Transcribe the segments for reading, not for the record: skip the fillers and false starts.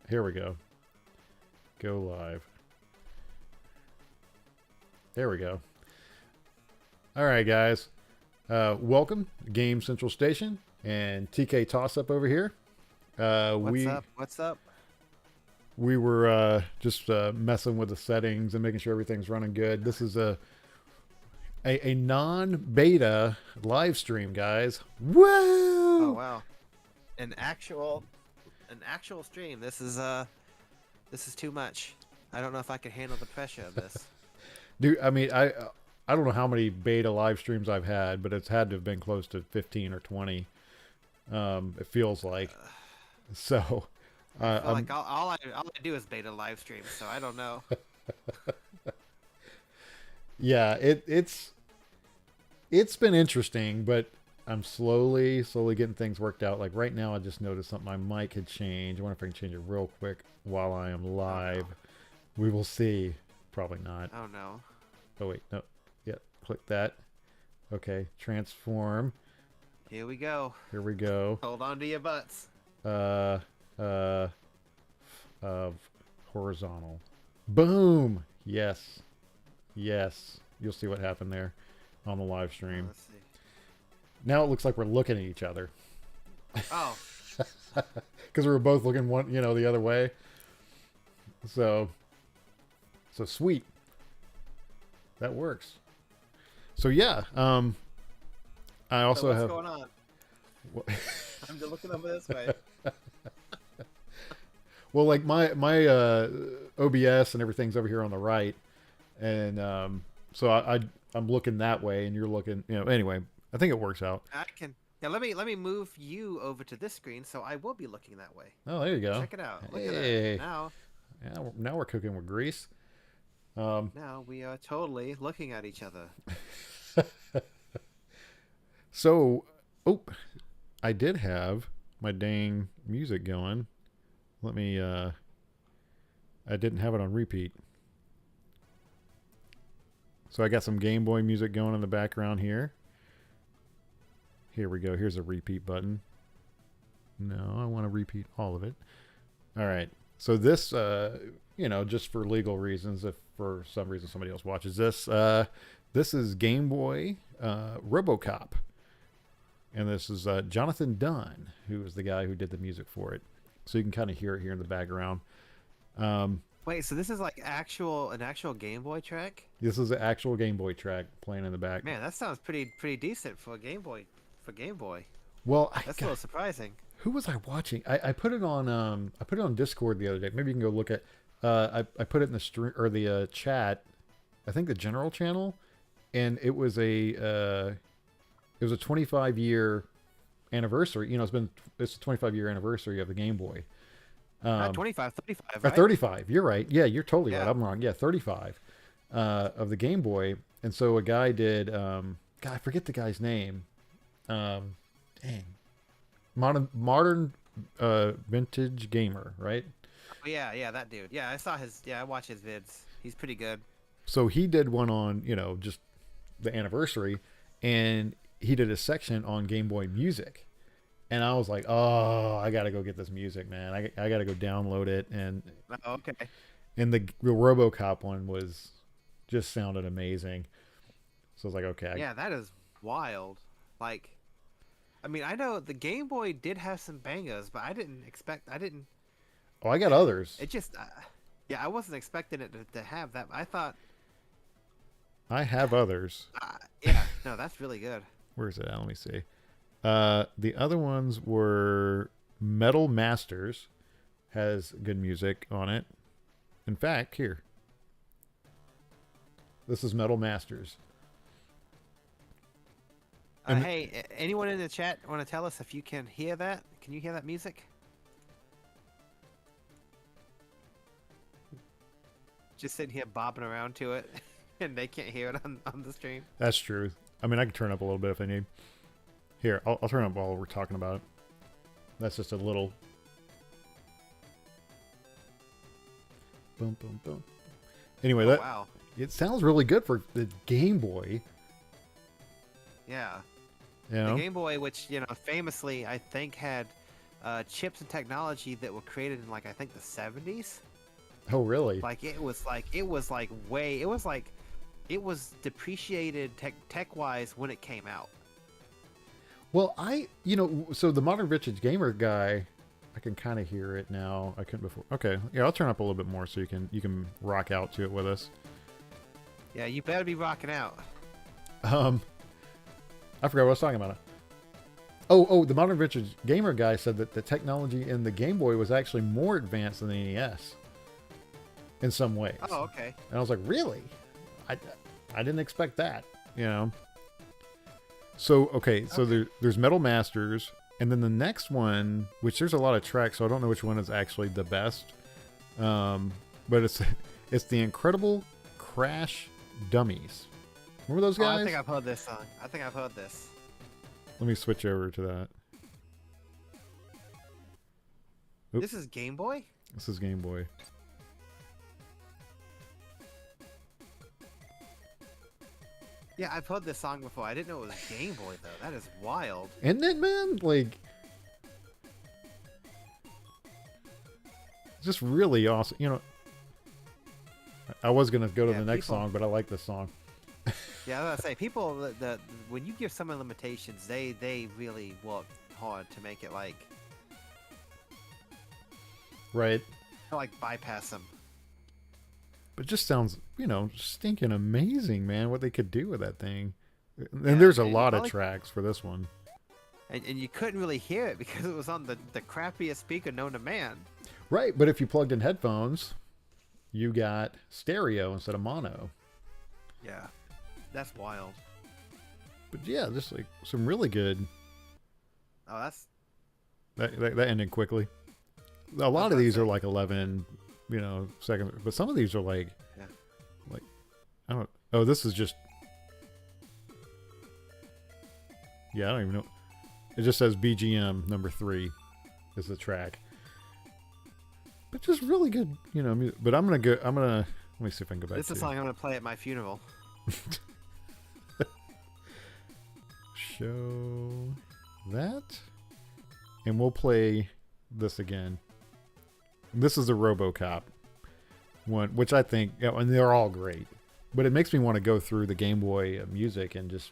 Here we go. Go live. There we go. All right, guys. Welcome to Game Central Station and TKTossup over here. What's up? What's up? We were just messing with the settings and making sure everything's running good. This is a non-beta live stream, guys. Oh Woo! wow, an actual stream. This is too much. I don't know if I can handle the pressure of this. Dude, I mean, I don't know how many beta live streams I've had, but it's had to have been close to 15 or 20. It feels like. So, I feel like all I do is beta live stream, so I don't know. yeah, it's been interesting, but I'm slowly getting things worked out. Like right now, I just noticed something. My mic had changed. I wonder if I can change it real quick while I am live. Oh, no. We will see. Probably not. Oh no. Oh wait, no. Yeah, click that. Okay, transform. Here we go. Here we go. Hold on to your butts. Of horizontal. Boom. Yes. Yes. You'll see what happened there on the live stream. Let's see. Now it looks like we're looking at each other. Oh. Because we were both looking the other way. So sweet. That works. So yeah, I also What's have. going on? I'm just looking over this way. Well, like my OBS and everything's over here on the right, and so I'm looking that way, and you're looking. Anyway, I think it works out. I can. Yeah, let me move you over to this screen, so I will be looking that way. Oh, there you go. Check it out. Look Hey. at that. Now. Yeah, now we're cooking with grease. Now we are totally looking at each other. So, I did have my dang music going. Let me, I didn't have it on repeat. So I got some Game Boy music going in the background here. Here we go. Here's a repeat button. No, I want to repeat all of it. All right. So this, just for legal reasons, if for some reason somebody else watches this, this is Game Boy RoboCop. And this is Jonathan Dunn, who is the guy who did the music for it. So you can kind of hear it here in the background. Wait, so this is like an actual Game Boy track? This is an actual Game Boy track playing in the back. Man, that sounds pretty decent for a Game Boy. For Game Boy, well, that's a little surprising. Who was I watching? I put it on Discord the other day. Maybe you can go look at. I put it in the stream or the chat. I think the general channel, and it was a 25-year anniversary. It's a 25-year anniversary of the Game Boy. 25, 35, right? 35. You're right. Yeah, you're totally right. Yeah. I'm wrong. Yeah, 35 of the Game Boy. And so a guy did. God, I forget the guy's name. Dang. Modern vintage gamer, right? Oh, yeah, that dude. Yeah, I saw his. Yeah, I watch his vids. He's pretty good. So he did one on just the anniversary, and he did a section on Game Boy music. And I was like, oh, I got to go get this music, man. I got to go download it. And Oh, okay. and the RoboCop one just sounded amazing. So I was like, okay. Yeah, that is wild. Like, I mean, I know the Game Boy did have some bangers, but I didn't. Oh, I got others. It just, yeah, I wasn't expecting it to have that. I thought. I have others. Yeah, no, that's really good. Where is it? Let me see. The other ones were Metal Masters, has good music on it. In fact, here. This is Metal Masters. Hey, anyone in the chat want to tell us if you can hear that? Can you hear that music? Just sitting here bobbing around to it, and they can't hear it on the stream. That's true. I mean, I can turn up a little bit if I need. Here, I'll turn up while we're talking about it. That's just a little. Boom, boom, boom. Anyway, Wow. It sounds really good for the Game Boy. Yeah. You know? The Game Boy, which famously I think had chips and technology that were created in like I think the 70s. Oh, really? Like it was depreciated tech wise when it came out. Well, so the Modern Vintage Gamer guy, I can kind of hear it now. I couldn't before. Okay, yeah, I'll turn up a little bit more so you can rock out to it with us. Yeah, you better be rocking out. I forgot what I was talking about. Oh, the Modern Vintage Gamer guy said that the technology in the Game Boy was actually more advanced than the NES in some ways. Oh, okay. And I was like, really? I didn't expect that, you know? So, there's Metal Masters, and then the next one, which there's a lot of tracks, so I don't know which one is actually the best. But it's the Incredible Crash Dummies. Remember those guys? I think I've heard this song. I think I've heard this. Let me switch over to that. Oop. This is Game Boy? This is Game Boy. Yeah, I've heard this song before. I didn't know it was Game Boy, though. That is wild. Isn't it, man? Like, just really awesome. You know, I was going to go to the next song, but I like this song. Yeah, I was gonna say, people that when you give someone limitations, they really work hard to make it like right, bypass them. But it just sounds, stinking amazing, man. What they could do with that thing, and there's a lot of tracks for this one, and you couldn't really hear it because it was on the crappiest speaker known to man. Right, but if you plugged in headphones, you got stereo instead of mono. Yeah. That's wild. But yeah, just like some really good. Oh, that's that ended quickly. A lot of these are like 11, seconds, but some of these are like, I don't. Oh, this is just. Yeah, I don't even know. It just says BGM number 3 is the track. But just really good, music. But I'm gonna. Let me see if I can go back. This is a song I'm gonna play at my funeral. Show that, and we'll play this again. This is the RoboCop one, which I think, and they're all great, but it makes me want to go through the Game Boy music and just,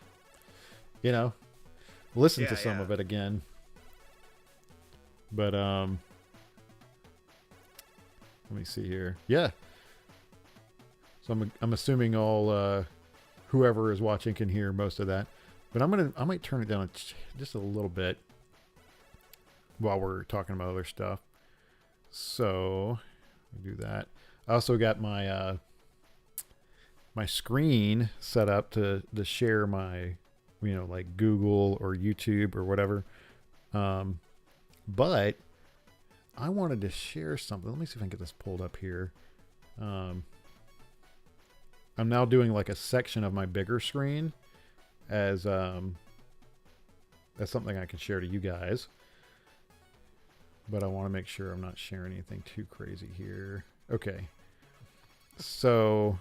listen to some of it again. But let me see here. Yeah. So I'm assuming all whoever is watching can hear most of that. But I might turn it down just a little bit while we're talking about other stuff. So we do that. I also got my my screen set up to share my like Google or YouTube or whatever. But I wanted to share something. Let me see if I can get this pulled up here. I'm now doing like a section of my bigger screen as that's something I can share to you guys, but I want to make sure I'm not sharing anything too crazy here. Okay, so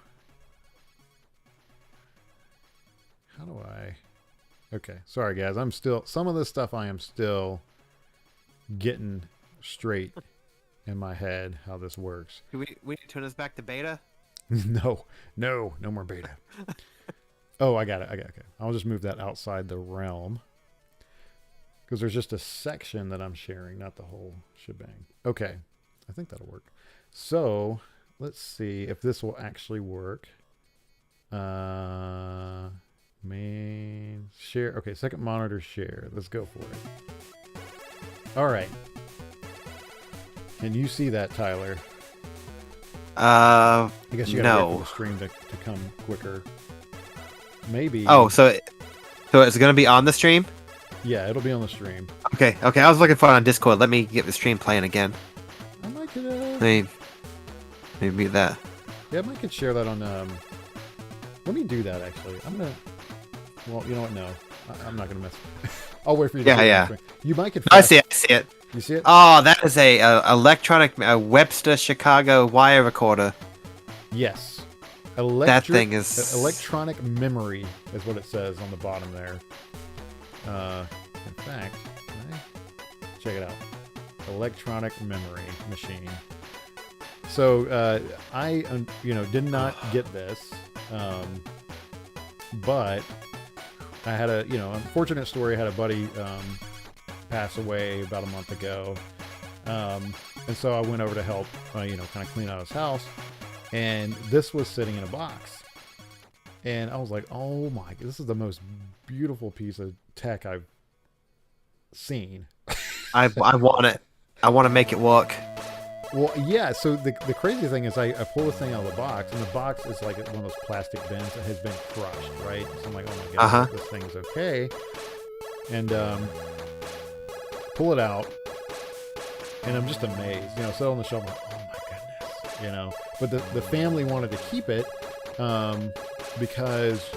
how do I? Okay, sorry guys, some of this stuff I am still getting straight in my head how this works. Do we need to turn this back to beta? No more beta. Oh, I got it. Okay. I'll just move that outside the realm because there's just a section that I'm sharing, not the whole shebang. Okay, I think that'll work. So let's see if this will actually work. Main share. Okay, second monitor share. Let's go for it. All right. Can you see that, Tyler? I guess you gotta wait for the stream to come quicker. Maybe. Oh, so it's gonna be on the stream? Yeah, it'll be on the stream. Okay. I was looking for it on Discord. Let me get the stream playing again. I might could. Let me mute that. Yeah, I might could share that on. Let me do that actually. I'm gonna. Well, you know what? No, I'm not gonna mess. I'll wait for you. Yeah. You might could. I see it. You see it? Oh, that is a electronic Webster Chicago wire recorder. Yes. That thing is electronic memory is what it says on the bottom there. In fact, check it out. electronic memory machine. So I did not get this, but I had a unfortunate story. I had a buddy pass away about a month ago, and so I went over to help kind of clean out his house, and this was sitting in a box, and I was like, oh my, this is the most beautiful piece of tech I've seen. I want it. I want to make it work. Well, yeah, so the crazy thing is I pull this thing out of the box, and the box is like one of those plastic bins that has been crushed, right? So I'm like, oh my god, this thing's okay. And pull it out, and I'm just amazed. Sit on the shelf, I'm like, oh my goodness, But the family wanted to keep it because...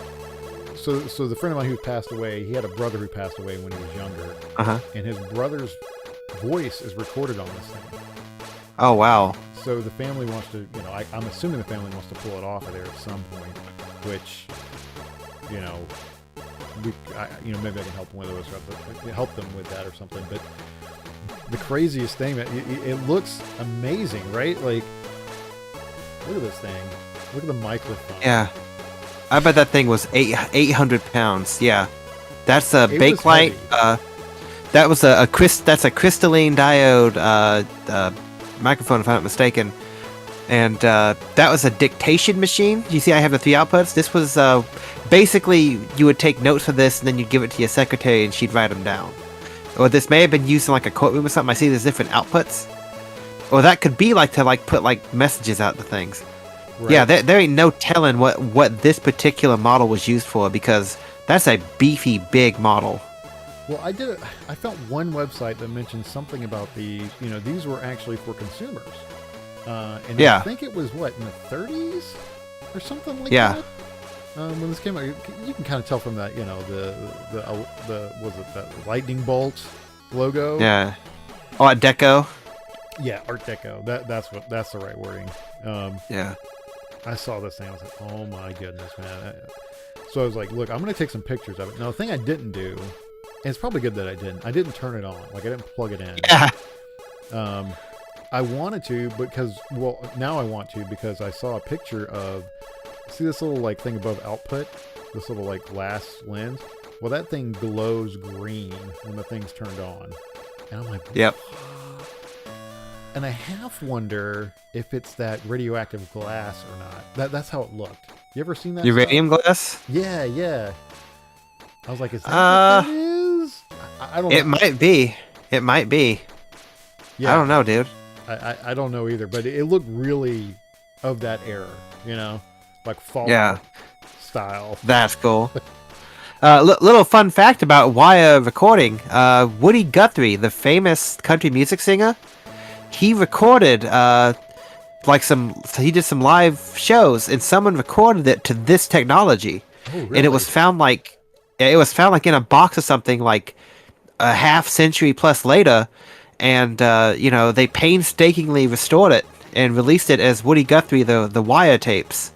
So the friend of mine who passed away, he had a brother who passed away when he was younger. And his brother's voice is recorded on this thing. Oh, wow. So the family wants to, I'm assuming the family wants to pull it off of there at some point, which, maybe I can help one of those, help them with that or something. But the craziest thing, it looks amazing, right? Like, look at this thing. Look at the microphone. Yeah. I bet that thing was 800 pounds. Yeah. That's a Bakelite. That's a crystalline diode microphone, if I'm not mistaken. And that was a dictation machine. You see I have the 3 outputs? This was basically you would take notes for this and then you'd give it to your secretary and she'd write them down. Or this may have been used in like a courtroom or something. I see there's different outputs. Or that could be like to put messages out to things. Right. Yeah, there ain't no telling what this particular model was used for, because that's a beefy big model. Well, I found one website that mentioned something about these were actually for consumers. And I think it was in the 30s or something like that. When this came out, you can kind of tell from that, the lightning bolt logo. Yeah. Oh, Art Deco. Yeah, Art Deco. That's the right wording. Yeah. I saw this thing. I was like, oh my goodness, man. So I was like, look, I'm going to take some pictures of it. Now, the thing I didn't do, and it's probably good that I didn't turn it on. Like, I didn't plug it in. Yeah. I wanted to now I want to, because I saw a picture of, see this little thing above output? This little glass lens? Well, that thing glows green when the thing's turned on. And I'm like, yep. And I half wonder if it's that radioactive glass or not. That's how it looked. You ever seen that? Uranium glass? Yeah. I was like, is that what that is? I don't know. It might be. It might be. Yeah. I don't know, dude. I don't know either, but it looked really of that era, like Fallout style. That's cool. Little fun fact about wire recording. Woody Guthrie, the famous country music singer, he recorded he did some live shows, and someone recorded it to this technology. Oh, really? And it was found in a box or something like a half century plus later, and they painstakingly restored it and released it as Woody Guthrie the wire tapes.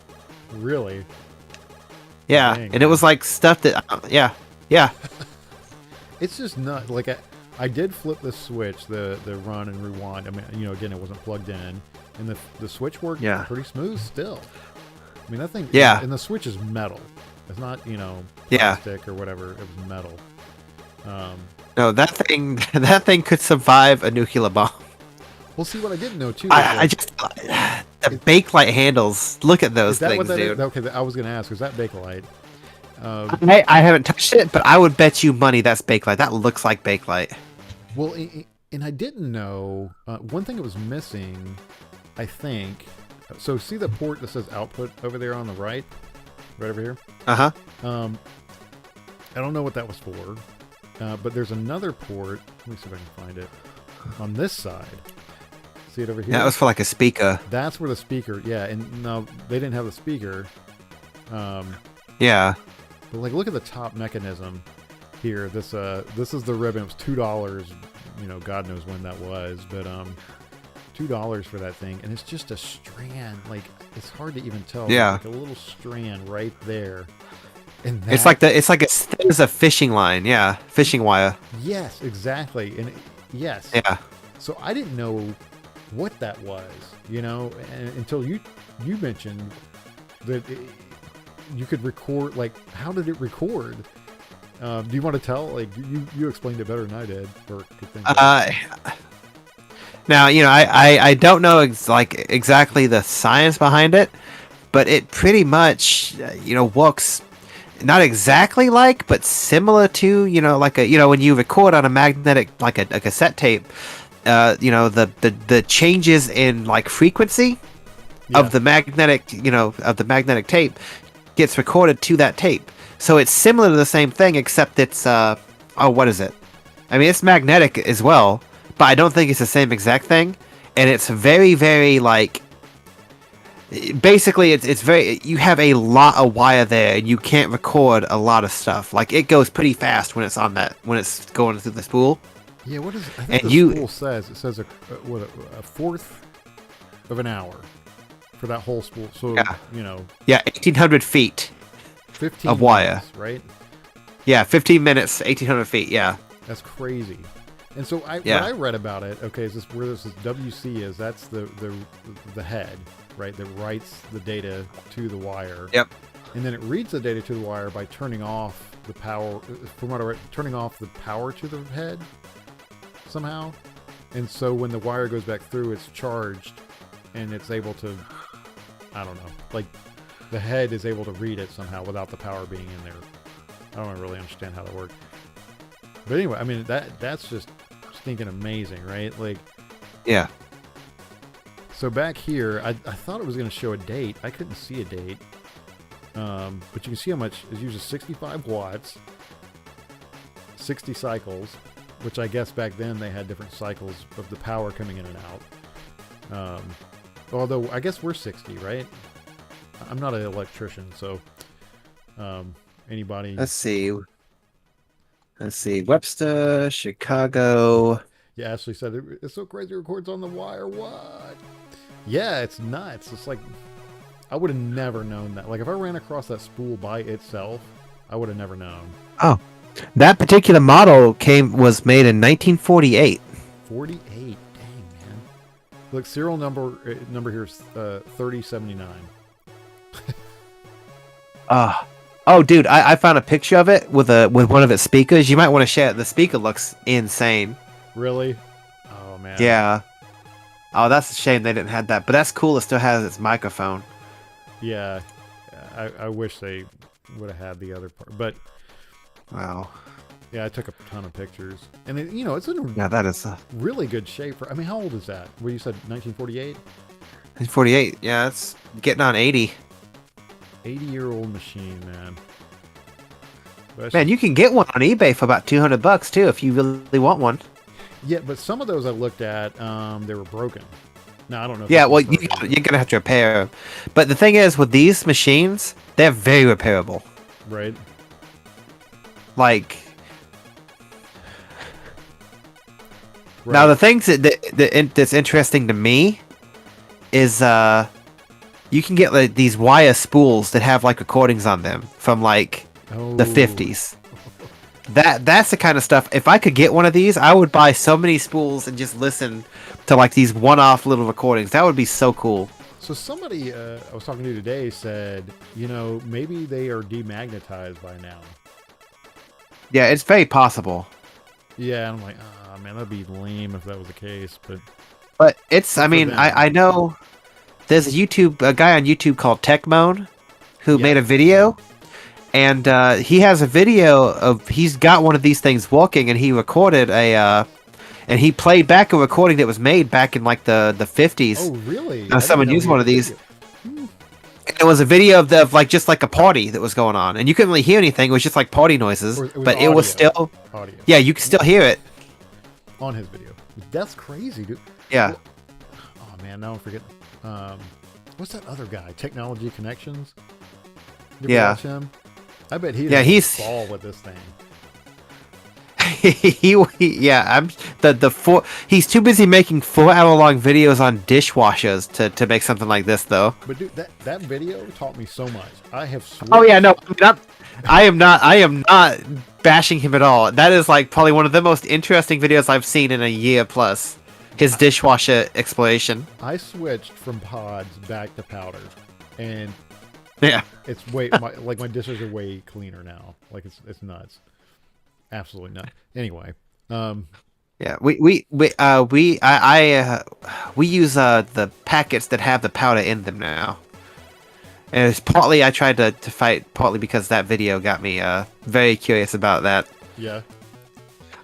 Really? Yeah. Dang, and it was like stuff that yeah. It's just not like I did flip the switch, the run and rewind. I mean, again, it wasn't plugged in, and the switch worked pretty smooth still. I mean, that thing, and the switch is metal. It's not, plastic or whatever. It was metal. No, that thing could survive a nuclear bomb. Well, see, what I didn't know too. The Bakelite handles. Look at those things, dude. Okay, I was going to ask, is that Bakelite? I haven't touched it, but I would bet you money that's Bakelite. That looks like Bakelite. Well, and I didn't know one thing it was missing, I think. So see the port that says output over there on the right over here. I don't know what that was for, but there's another port. Let me see if I can find it on this side. See it over here? That was for like a speaker. That's where the speaker. Yeah, and no, they didn't have the speaker. Yeah. But look at the top mechanism here. This is the ribbon. It was $2. God knows when that was, but $2 for that thing, and it's just a strand. It's hard to even tell. Yeah. Like a little strand right there. And it's like as thin as a fishing line. Yeah, fishing wire. Yes, exactly. And yes. Yeah. So I didn't know what that was, until you mentioned that you could record. Like, how did it record? Do you want to tell? Like, you explained it better than I did. Or could think Now, I don't know exactly the science behind it, but it pretty much, works not exactly like, but similar to, when you record on a magnetic, like a cassette tape, the changes in like frequency of the magnetic, of the magnetic tape gets recorded to that tape. So it's similar to the same thing, except it's, what is it? I mean, it's magnetic as well, but I don't think it's the same exact thing. And it's very, very like, basically it's very, you have a lot of wire there and you can't record a lot of stuff. Like, it goes pretty fast when it's on that, when it's going through the spool. Yeah, what is it? I think the spool says, it says a fourth of an hour for that whole spool. So, Yeah, 1,800 feet 15 of wire. Minutes, right? Yeah, 15 minutes, 1,800 feet, yeah. That's crazy. And so what I read about it, okay, is this where this is WC is, that's the head, right, that writes the data to the wire. Yep. And then it reads the data to the wire by turning off the power, from what I read, turning off the power to the head somehow. And so when the wire goes back through, it's charged and it's able to, I don't know, like the head is able to read it somehow without the power being in there. I don't really understand how that works. But anyway, I mean, that's just stinking amazing, right? Like, yeah. So back here, I thought it was going to show a date. I couldn't see a date. But you can see how much it uses 65 watts, 60 cycles, which I guess back then they had different cycles of the power coming in and out. Although I guess we're 60, right? I'm not an electrician, so anybody. Let's see. Webster, Chicago. Yeah, Ashley said it's so crazy. It records on the wire. What? Yeah, it's nuts. It's like I would have never known that. Like if I ran across that spool by itself, I would have never known. Oh, that particular model was made in 1948. 48. Dang, man. Look, serial number here is 3079. Oh, dude, I found a picture of it with one of its speakers. You might want to share it. The speaker looks insane. Really? Oh, man. Yeah. Oh, that's a shame they didn't have that. But that's cool. It still has its microphone. Yeah. I wish they would have had the other part. But, wow. Yeah, I took a ton of pictures. And, it's in that is really good shape. I mean, how old is that? Well, you said 1948? 1948. Yeah, it's getting on 80. 80-year-old machine, man. Man, you can get one on eBay for about $200 too if you really want one. Yeah, but some of those I looked at, they were broken. No, I don't know. Yeah, well, you're gonna have to repair them. But the thing is, with these machines, they're very repairable. Right. Like, now the things that's interesting to me is you can get like these wire spools that have like recordings on them from like the 50s. That's the kind of stuff. If I could get one of these, I would buy so many spools and just listen to like these one-off little recordings. That would be so cool. So somebody I was talking to today said, maybe they are demagnetized by now. Yeah, it's very possible. Yeah, and I'm like, man, that'd be lame if that was the case. But it's, I mean, I know there's a guy on YouTube called TechMoan who made a video. And he has a video of, he's got one of these things working, and he recorded and he played back a recording that was made back in like the 50s. Oh, really? Someone used one of these. It was a video of like just like a party that was going on, and you couldn't really hear anything. It was just like party noises, but it was still audio. Yeah, you could still hear it on his video. That's crazy, dude. Yeah. Well, oh man, now I'm forgetting. What's that other guy? Technology Connections. Did you watch him? I bet he's ball with this thing. He's too busy making 4-hour-long videos on dishwashers to make something like this, though. But dude, that video taught me so much. I have switched. Oh yeah, no, I am not bashing him at all. That is like probably one of the most interesting videos I've seen in a year plus. his dishwasher exploration. I switched from pods back to powder, and Yeah. it's my dishes are way cleaner now. Like it's nuts, absolutely nuts. Anyway, Yeah, we use the packets that have the powder in them now, and it's partly I tried to fight, partly because that video got me very curious about that. yeah,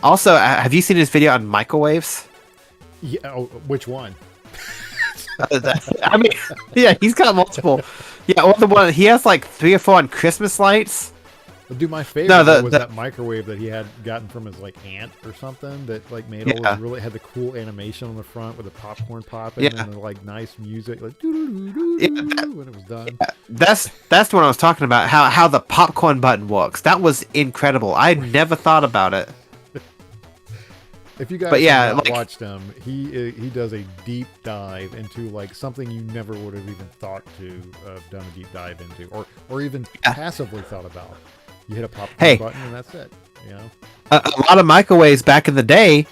Also, have you seen his video on microwaves? yeah. Oh, which one? I mean, yeah, he's got multiple. Yeah, well, the one he has like 3 or 4 on Christmas lights. Dude, my favorite was that microwave that he had gotten from his like aunt or something that like made all this really had the cool animation on the front with the popcorn popping and the like nice music like when it was done. Yeah, that's the one I was talking about. How the popcorn button works. That was incredible. I never thought about it. If you guys have not watched him, he does a deep dive into like something you never would have even thought to have done a deep dive into, or even passively thought about. You hit a popcorn button and that's it. You know, a lot of microwaves back in the day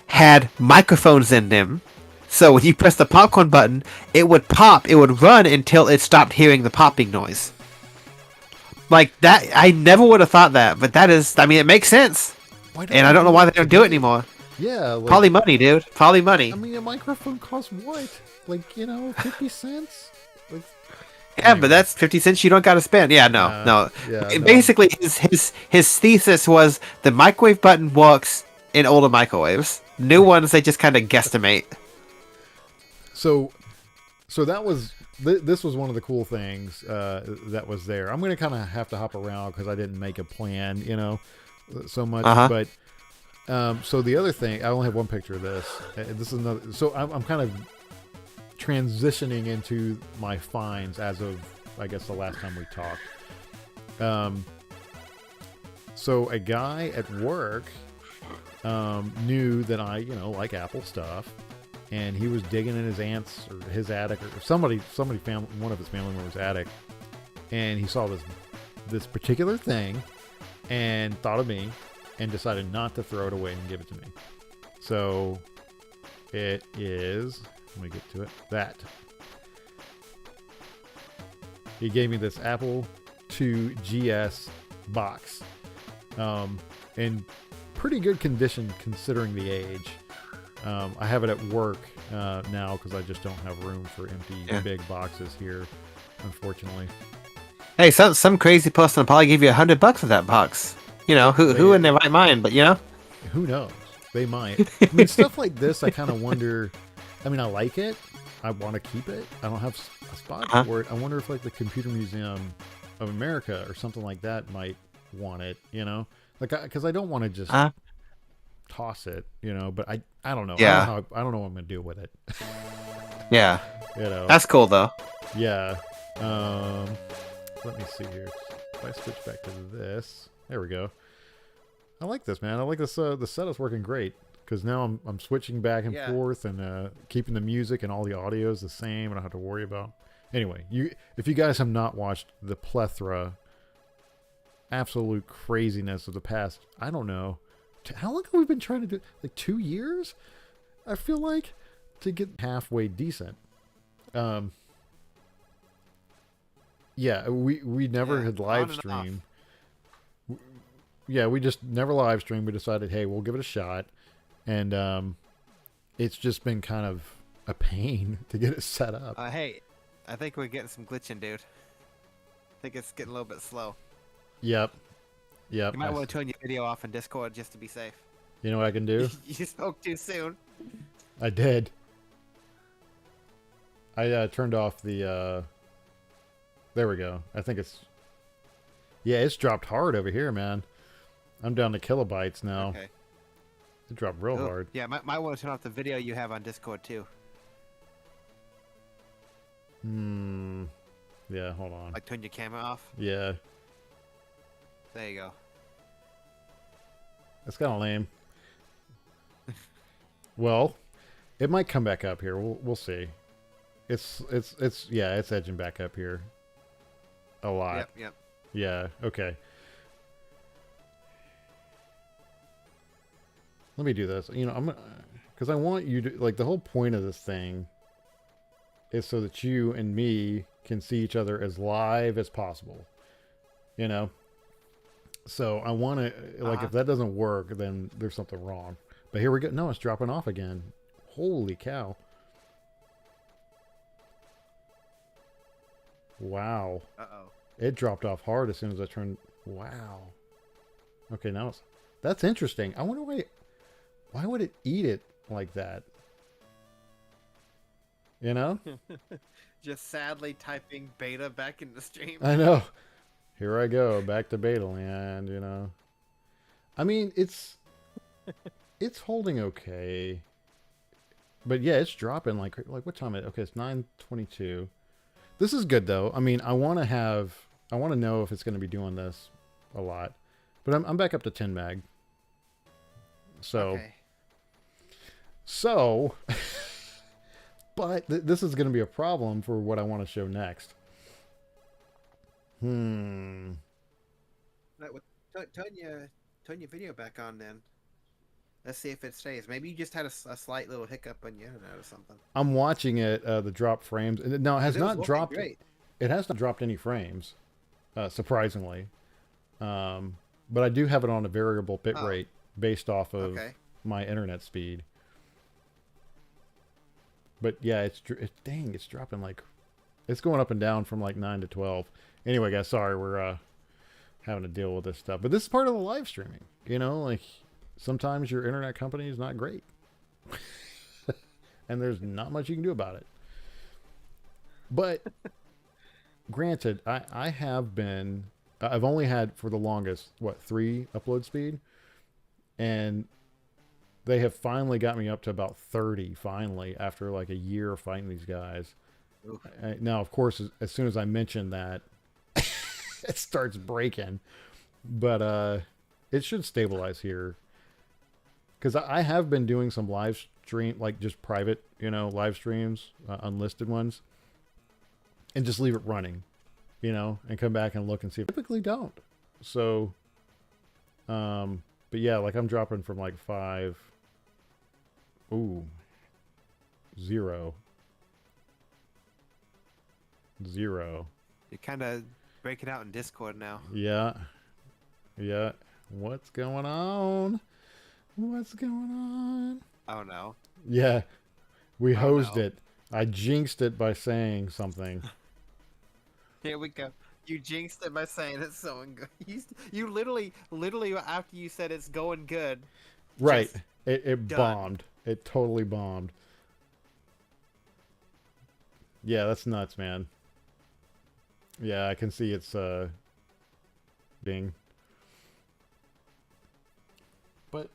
had microphones in them, so when you press the popcorn button, it would pop. It would run until it stopped hearing the popping noise. Like that, I never would have thought that, but that is. I mean, it makes sense, and I don't know why they don't do it anymore. Yeah, like, probably money, dude. Probably money. I mean, a microphone costs what? Like 50 cents. Like, yeah, anyway. But that's 50 cents you don't got to spend. Yeah, no. Yeah, basically, his thesis was the microwave button works in older microwaves. New ones, they just kind of guesstimate. So that was this was one of the cool things that was there. I'm gonna kind of have to hop around because I didn't make a plan, so much. But so the other thing, I only have one picture of this. This is another. So I'm kind of transitioning into my finds as of, I guess, the last time we talked. So a guy at work knew that I, like Apple stuff, and he was digging in his aunt's or his attic or somebody found one of his family members' attic, and he saw this particular thing and thought of me and decided not to throw it away and give it to me. So it is, let me get to it, that. He gave me this Apple II GS box in pretty good condition considering the age. I have it at work now because I just don't have room for empty big boxes here, unfortunately. Hey, some crazy person will probably give you $100 for that box. Who in their right mind? But who knows? They might. I mean, stuff like this, I kind of wonder. I mean, I like it. I want to keep it. I don't have a spot for it. I wonder if like the Computer Museum of America or something like that might want it. Like because I don't want to just toss it. But I don't know. Yeah. I don't know what I'm gonna do with it. Yeah. That's cool though. Yeah. Let me see here. If I switch back to this. There we go. I like this, man. I like this. The setup's working great because now I'm switching back and forth and keeping the music and all the audio is the same. I don't have to worry about. Anyway, if you guys have not watched the plethora, absolute craziness of the past, I don't know, how long have we been trying to do? Like 2 years, I feel like, to get halfway decent. Yeah, we never had live streamed. Yeah, we just never live streamed. We decided, hey, we'll give it a shot. And it's just been kind of a pain to get it set up. Hey, I think we're getting some glitching, dude. I think it's getting a little bit slow. Yep. You might want to turn your video off in Discord just to be safe. You know what I can do? You spoke too soon. I did. I turned off the... There we go. I think it's... Yeah, it's dropped hard over here, man. I'm down to kilobytes now. Okay. It dropped real hard. Yeah, might want to turn off the video you have on Discord, too. Yeah, hold on. Like turn your camera off? Yeah. There you go. That's kind of lame. Well, it might come back up here. We'll see. It's edging back up here. A lot. Yep. Yeah, okay. Let me do this. I'm Because I want you to, like, the whole point of this thing is so that you and me can see each other as live as possible. You know? So I want to, like, if that doesn't work, then there's something wrong. But here we go. No, it's dropping off again. Holy cow. Wow. Uh-oh. It dropped off hard as soon as I turned. Wow. Okay, now it's. That's interesting. I wonder why would it eat it like that? You know? Just sadly typing beta back in the stream. I know. Here I go, back to beta land, you know. I mean, it's holding okay. But yeah, it's dropping like what time is it? Okay, it's 9:22. This is good though. I mean, I want to know if it's going to be doing this a lot. But I'm back up to 10 meg. So Okay. So but this is going to be a problem for what I want to show next. Turn your video back on then. Let's see if it stays. Maybe you just had a slight little hiccup on your internet or something. I'm watching it, the drop frames. No, it has not dropped. Great. It has not dropped any frames, surprisingly. But I do have it on a variable bit rate based off of my internet speed. But yeah, it's dropping like, it's going up and down from like 9 to 12. Anyway, guys, sorry, we're having to deal with this stuff. But this is part of the live streaming. You know, like sometimes your internet company is not great. And there's not much you can do about it. But granted, I've only had for the longest, 3 upload speed. And they have finally got me up to about 30 finally after like a year of fighting these guys. Now, of course, as soon as I mention that, it starts breaking. But it should stabilize here. Because I have been doing some live stream, like just private, live streams, unlisted ones. And just leave it running, and come back and look and see. I typically don't. So, but yeah, like I'm dropping from like 5. Ooh. 0. 0. You're kind of breaking out in Discord now. Yeah. Yeah. What's going on? What's going on? Oh no. Yeah. We hosed it. I jinxed it by saying something. Here we go. You jinxed it by saying it's going good. You literally after you said it's going good. Right. It bombed. It totally bombed. Yeah, that's nuts, man. Yeah, I can see it's ding. But,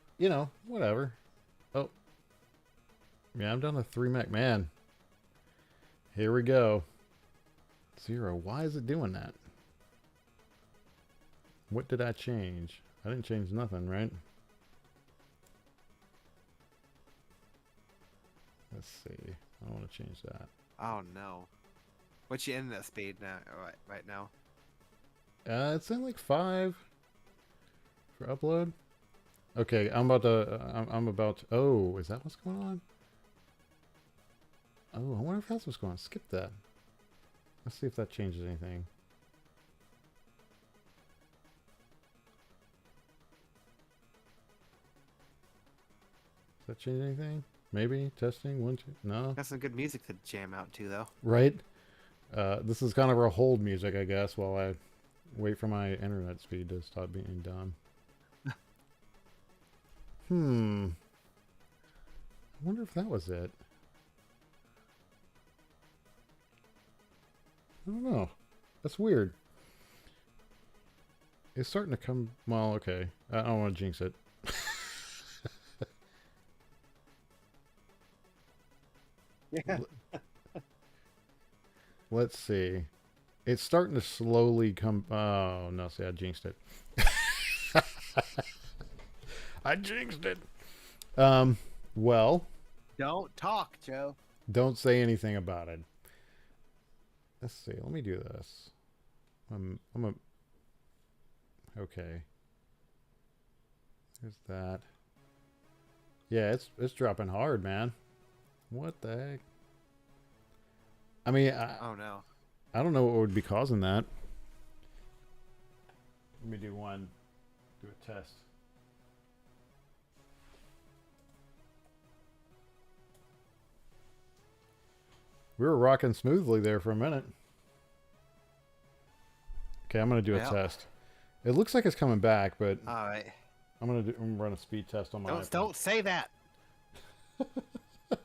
whatever. Oh. Yeah, I'm down to 3 mech. Man. Here we go. 0. Why is it doing that? What did I change? I didn't change nothing, right? Let's see. I want to change that. Oh no. What's your internet speed now? Right now? It's in like 5 for upload. Okay, I'm about to. Oh, is that what's going on? Oh, I wonder if that's what's going on. Skip that. Let's see if that changes anything. Does that change anything? Maybe testing 1, 2. No. Got some good music to jam out to though. Right. This is kind of our hold music, I guess, while I wait for my internet speed to stop being dumb. I wonder if that was it. I don't know. That's weird. It's starting to come. Well, okay. I don't want to jinx it. Yeah. Let's see. It's starting to slowly come. Oh, no. See, I jinxed it. I jinxed it. Well. Don't talk, Joe. Don't say anything about it. Let's see. Let me do this. Okay. There's that. Yeah, it's dropping hard, man. What the heck? I mean, Oh no. I don't know what would be causing that. Let me do a test. We were rocking smoothly there for a minute. Okay, I'm gonna do a test. It looks like it's coming back, but All right. I'm gonna run a speed test on my iPhone. Don't say that. We're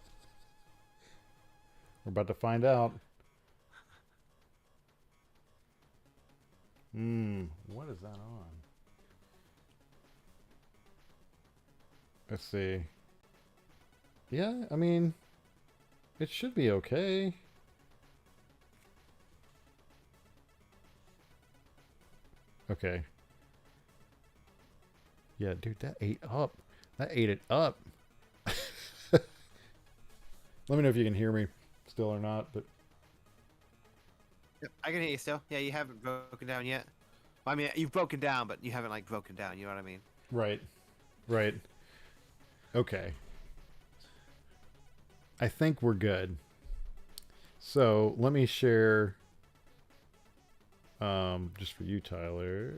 about to find out. What is that on? Let's see. Yeah, I mean, it should be okay. Okay. Yeah, dude, that ate up. That ate it up. Let me know if you can hear me still or not, but Yep, I can hear you still. Yeah, you haven't broken down yet. Well, I mean, you've broken down, but you haven't like broken down. You know what I mean? right. Right. Okay. I think we're good. So let me share just for you, Tyler.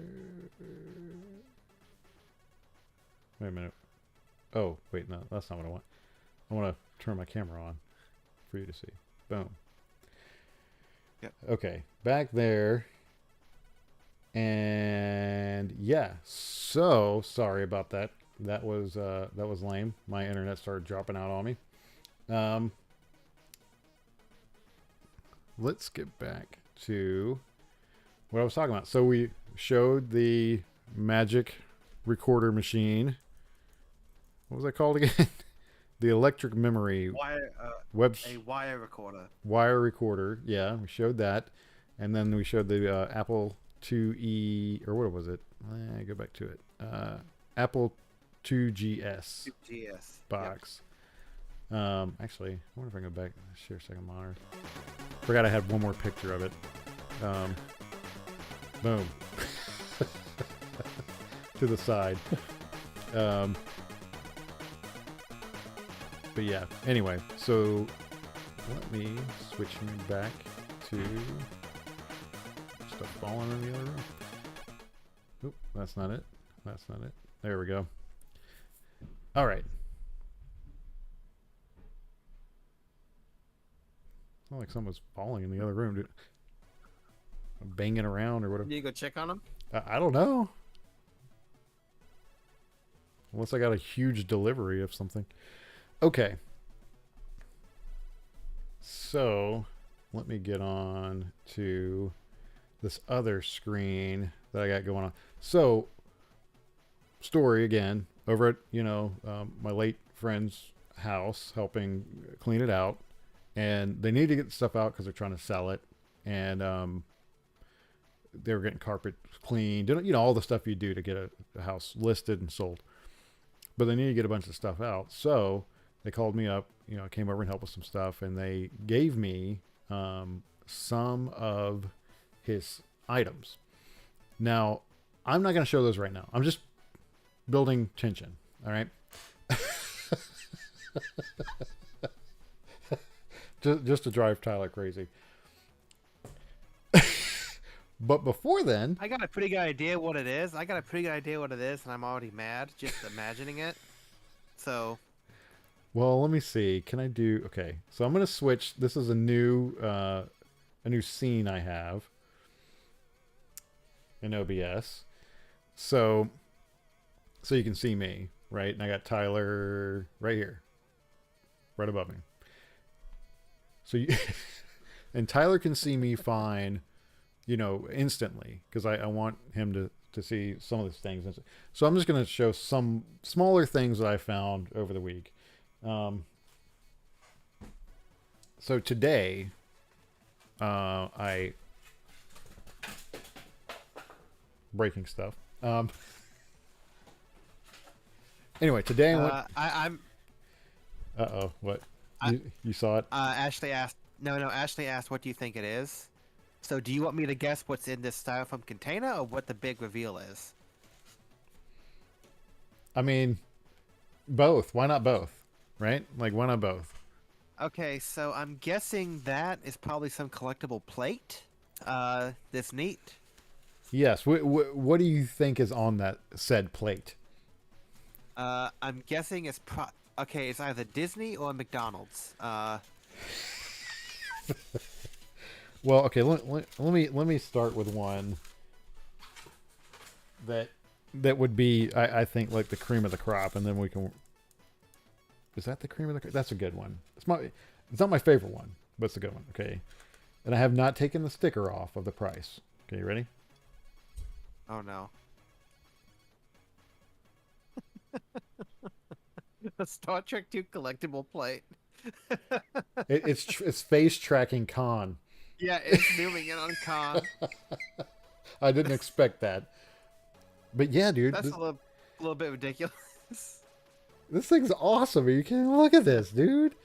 Wait a minute. Oh, wait, no, that's not what I want. I want to turn my camera on for you to see. Boom. Yep. Okay, back there. And yeah, so sorry about that. That was lame. My internet started dropping out on me. Let's get back to what I was talking about. So we showed the magic recorder machine. What was that called again? The electric memory a wire recorder. Wire recorder. Yeah, we showed that, and then we showed the Apple IIe, or what was it? Go back to it. Apple 2GS 2GS box. Yep. Actually, I wonder if I can go back and share second monitor. Forgot I had one more picture of it. Boom. To the side. But yeah, anyway, so let me switch me back to stuff falling in the other room. Oop, that's not it. That's not it. There we go. All right. It's not like someone's falling in the other room, dude. Banging around or whatever. You go check on them? I don't know. Unless I got a huge delivery of something. Okay. So, let me get on to this other screen that I got going on. So, story again, over at, my late friend's house, helping clean it out. And they need to get the stuff out because they're trying to sell it. And they were getting carpet cleaned, all the stuff you do to get a house listed and sold. But they need to get a bunch of stuff out. So they called me up, came over and helped with some stuff. And they gave me some of his items. Now, I'm not going to show those right now. I'm just building tension. All right. just to drive Tyler crazy. But before then, I got a pretty good idea what it is. And I'm already mad just imagining it. So, well, let me see. Can I do? Okay, so I'm gonna switch. This is a new scene I have in OBS. So you can see me, right? And I got Tyler right here, right above me. So you and Tyler can see me fine. Instantly, because I want him to see some of these things. So I'm just going to show some smaller things that I found over the week. So today, I breaking stuff. Anyway, today I'm. What? You saw it? Ashley asked. No. Ashley asked, "What do you think it is?" So do you want me to guess what's in this styrofoam container or what the big reveal is? I mean, Both. Why not both? Right? Like, why not both? Okay, so I'm guessing that is probably some collectible plate. That's neat. Yes. What do you think is on that said plate? I'm guessing okay. It's either Disney or McDonald's. Well, okay. Let me start with one that would be I think like the cream of the crop, and then we can. Is that the cream of the crop? That's a good one. It's not my favorite one, but it's a good one. Okay, and I have not taken the sticker off of the price. Okay, you ready? Oh no. A Star Trek 2 collectible plate. It's face tracking con. Yeah, it's zooming in on Khan. I didn't expect that, but yeah, dude, That's a little bit ridiculous. this thing's awesome. You can look at this, dude.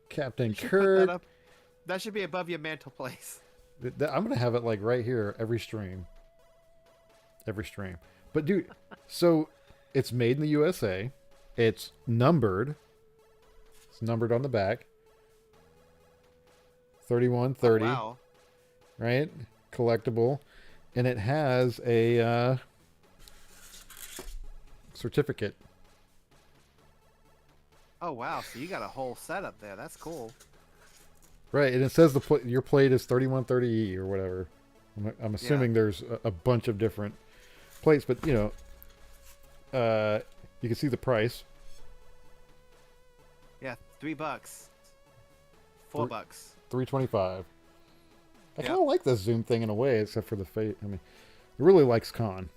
Captain You should put Kirk. that up. That should be above your mantelpiece. I'm gonna have it like right here every stream. Every stream. But dude, so it's made in the USA. It's numbered. It's numbered on the back. 3130. Oh, wow. Right? Collectible. And it has a certificate. Oh wow, so you got a whole setup there. That's cool. Right, and it says your plate is 3130E or whatever. I'm assuming there's a bunch of different plates, but you know, you can see the price. Yeah, $3. $4. $3.25. I kind of like this zoom thing in a way, except for the fate. I mean, it really likes Con.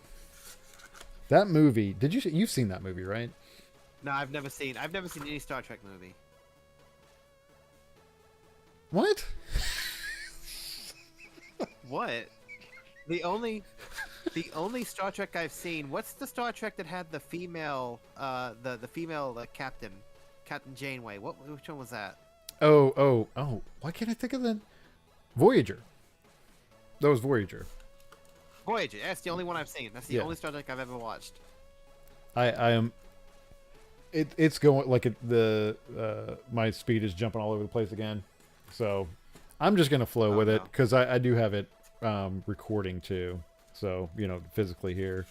That movie. You've seen that movie, right? No, I've never seen any Star Trek movie. What? What? The only Star Trek I've seen. What's the Star Trek that had the female the female Captain Janeway? Which one was that? Oh. Why can't I think of that? Voyager. That was Voyager. Voyager. That's the only one I've seen. That's the only Star Trek I've ever watched. I am. It's going like my speed is jumping all over the place again, so I'm just gonna flow with it because I do have it recording too, so you know physically here.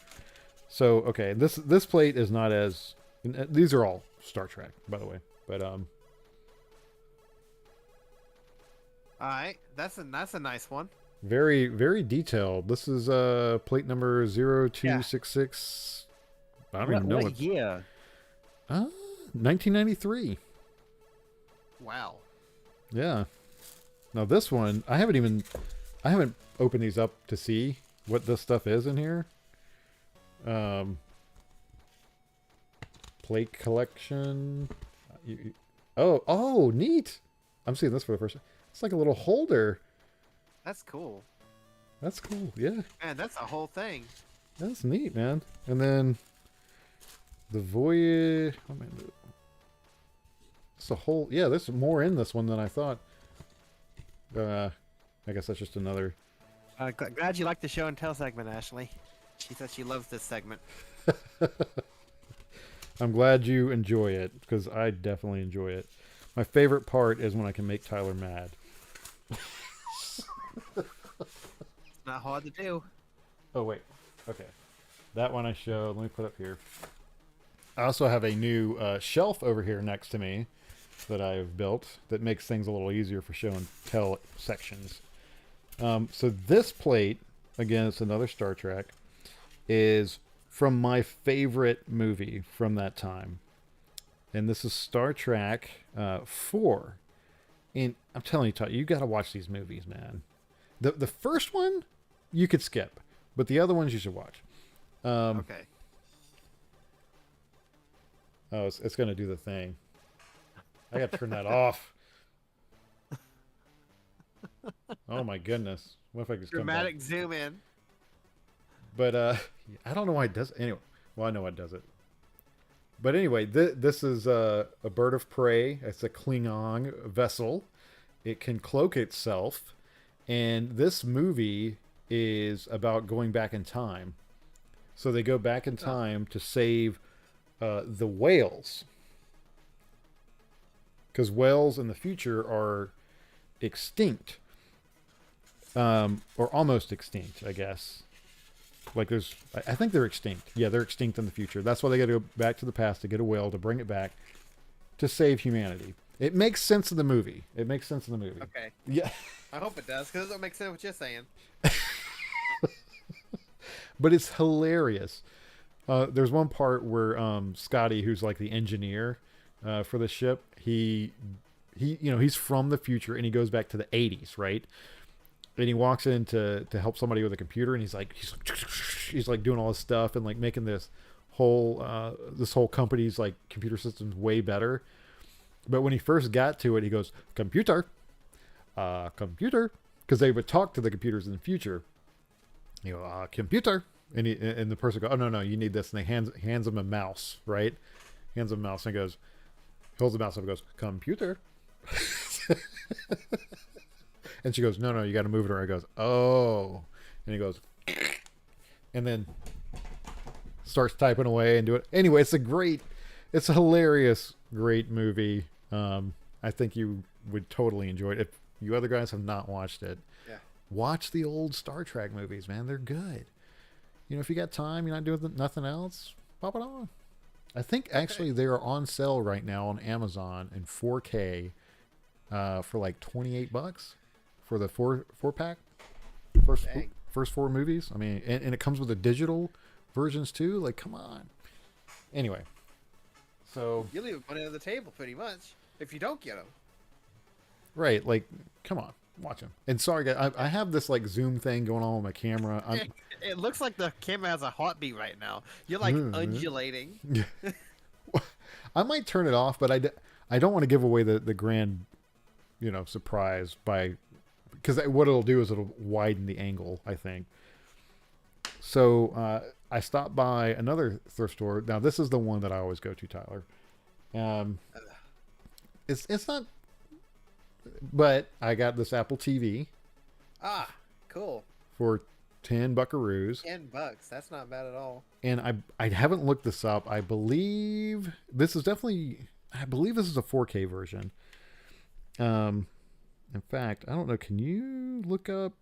So okay, this plate is not as. These are all Star Trek, by the way, but All right, that's a nice one. very very detailed. This is plate number 0266. I don't even know what year. 1993. Wow. Yeah. Now this one, I haven't opened these up to see what this stuff is in here. Plate collection. Oh, neat. I'm seeing this for the first time. It's like a little holder. That's cool. That's cool. Yeah. Man, that's a whole thing. That's neat, man. And then the voyage. Oh man, it's a whole. Yeah, there's more in this one than I thought. I guess that's just another. Glad you liked the show and tell segment, Ashley. She said she loves this segment. I'm glad you enjoy it because I definitely enjoy it. My favorite part is when I can make Tyler mad. It's not hard to do. Oh wait, okay. That one I showed. Let me put up here. I also have a new shelf over here next to me that I have built that makes things a little easier for show and tell sections. So this plate, again, it's another Star Trek, is from my favorite movie from that time. And this is Star Trek 4. And I'm telling you, Todd, you got to watch these movies, man. The first one, you could skip. But the other ones you should watch. Okay. Oh, it's going to do the thing. I got to turn that off. Oh my goodness. What if I just Dramatic come back? zoom in. But I don't know why it does it. Anyway, well, I know why it does it. But anyway, this is a bird of prey. It's a Klingon vessel. It can cloak itself. And this movie is about going back in time. So they go back in time to save the whales. because whales in the future are extinct, or almost extinct, I guess. Like I think they're extinct. Yeah, they're extinct in the future. That's why they got to go back to the past to get a whale to bring it back to save humanity. It makes sense in the movie. Okay. Yeah. I hope it does, because it don't make sense what you're saying. But it's hilarious. There's one part where Scotty, who's like the engineer for the ship, he's from the future and he goes back to the 80s, right? And he walks in to help somebody with a computer, and he's like doing all this stuff and like making this whole company's like computer systems way better. But when he first got to it, he goes, computer, because they would talk to the computers in the future. You go, computer, and the person goes, oh no, you need this, and they hands him a mouse, right? Hands him a mouse, and he holds the mouse up and goes, computer. And she goes, no, you got to move it around. He goes, oh. And he goes, and then starts typing away and do it. Anyway, it's a hilarious, great movie. I think you would totally enjoy it. If you other guys have not watched it, watch the old Star Trek movies, man. They're good. If you got time, you're not doing nothing else, pop it on. I think actually they are on sale right now on Amazon in 4K for like $28 for the four pack. First 4 movies. I mean, and it comes with the digital versions too. Like, come on. Anyway, so You leave money on the table pretty much if you don't get them. Right, like, come on, watch them. And sorry, guys, I have this like zoom thing going on with my camera. It looks like the camera has a heartbeat right now. You're like undulating. I might turn it off, but I don't want to give away the grand, surprise because what it'll do is it'll widen the angle, I think. So I stopped by another thrift store. Now this is the one that I always go to, Tyler. It's not, but I got this Apple TV. Ah, cool. For 10 buckaroos. $10. That's not bad at all. And I haven't looked this up. I believe this is a 4K version. In fact, I don't know. Can you look up?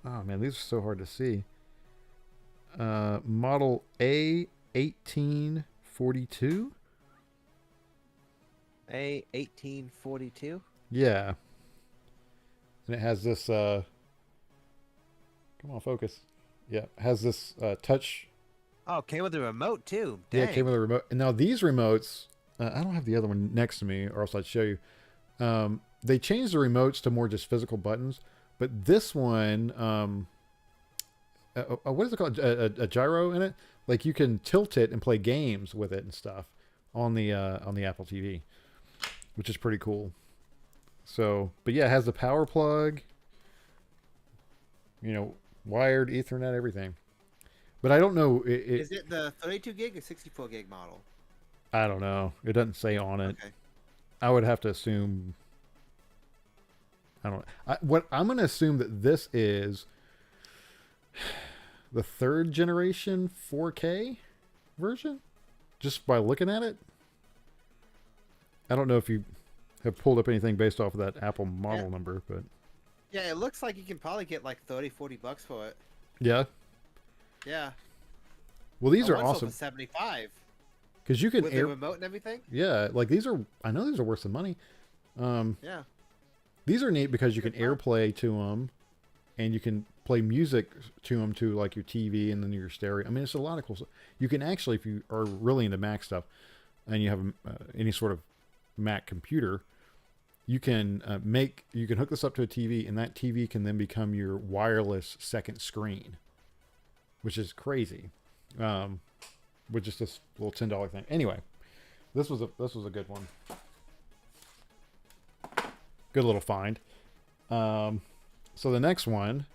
Oh man, these are so hard to see. Model A1842. A1842. Yeah. And it has this. Come on, focus. Yeah, it has this touch. Oh, it came with a remote too. Dang. Yeah, it came with a remote. And now these remotes, I don't have the other one next to me, or else I'd show you. They changed the remotes to more just physical buttons, but this one, what is it called? A gyro in it. Like you can tilt it and play games with it and stuff on the Apple TV, which is pretty cool. So, but yeah, it has the power plug. Wired, Ethernet, everything. But I don't know. Is it the 32 gig or 64 gig model? I don't know. It doesn't say on it. Okay. I would have to assume. I don't know. I'm going to assume that this is the 3rd generation 4K version, just by looking at it. I don't know if you have pulled up anything based off of that Apple model number, but yeah, it looks like you can probably get like $30-$40 for it. Yeah. Yeah. Well, these are awesome. For $75. Because you can with the remote and everything. Yeah, like these are. I know these are worth some money. Yeah. These are neat because you can AirPlay to them, and you can play music to them to like your TV and then your stereo. I mean, it's a lot of cool stuff. You can actually, if you are really into Mac stuff, and you have any sort of Mac computer, you can hook this up to a TV, and that TV can then become your wireless second screen, which is crazy. With just this little $10 thing. Anyway, this was a good one. Good little find. So the next one,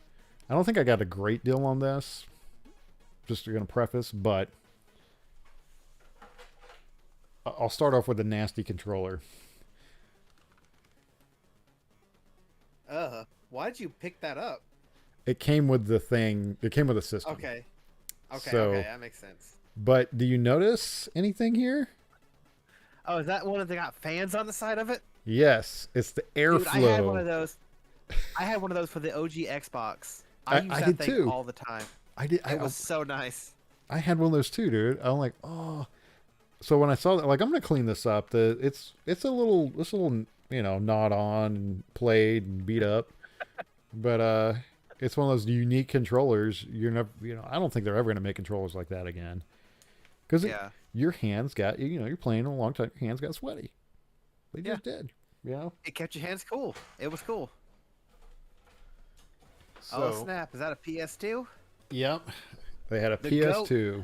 I don't think I got a great deal on this. Just going to preface, but I'll start off with the nasty controller. Why'd you pick that up? It came with the thing. It came with a system. Okay, so, okay, that makes sense. But do you notice anything here? Oh, is that one that got fans on the side of it? Yes, it's the Dude, I had one airflow. of those. I had one of those for the OG Xbox. I used I that did thing too. all the time. I did. It was so nice. I had one of those too, dude. I'm like, oh. So when I saw that, like, I'm gonna clean this up. It's a little gnawed on and played and beat up, but it's one of those unique controllers. You're never, I don't think they're ever gonna make controllers like that again, because Yeah. your hands got, you're playing a long time. Your hands got sweaty. They just did. It kept your hands cool. It was cool. So, Oh snap! Is that a PS2? Yep. They had a The PS2.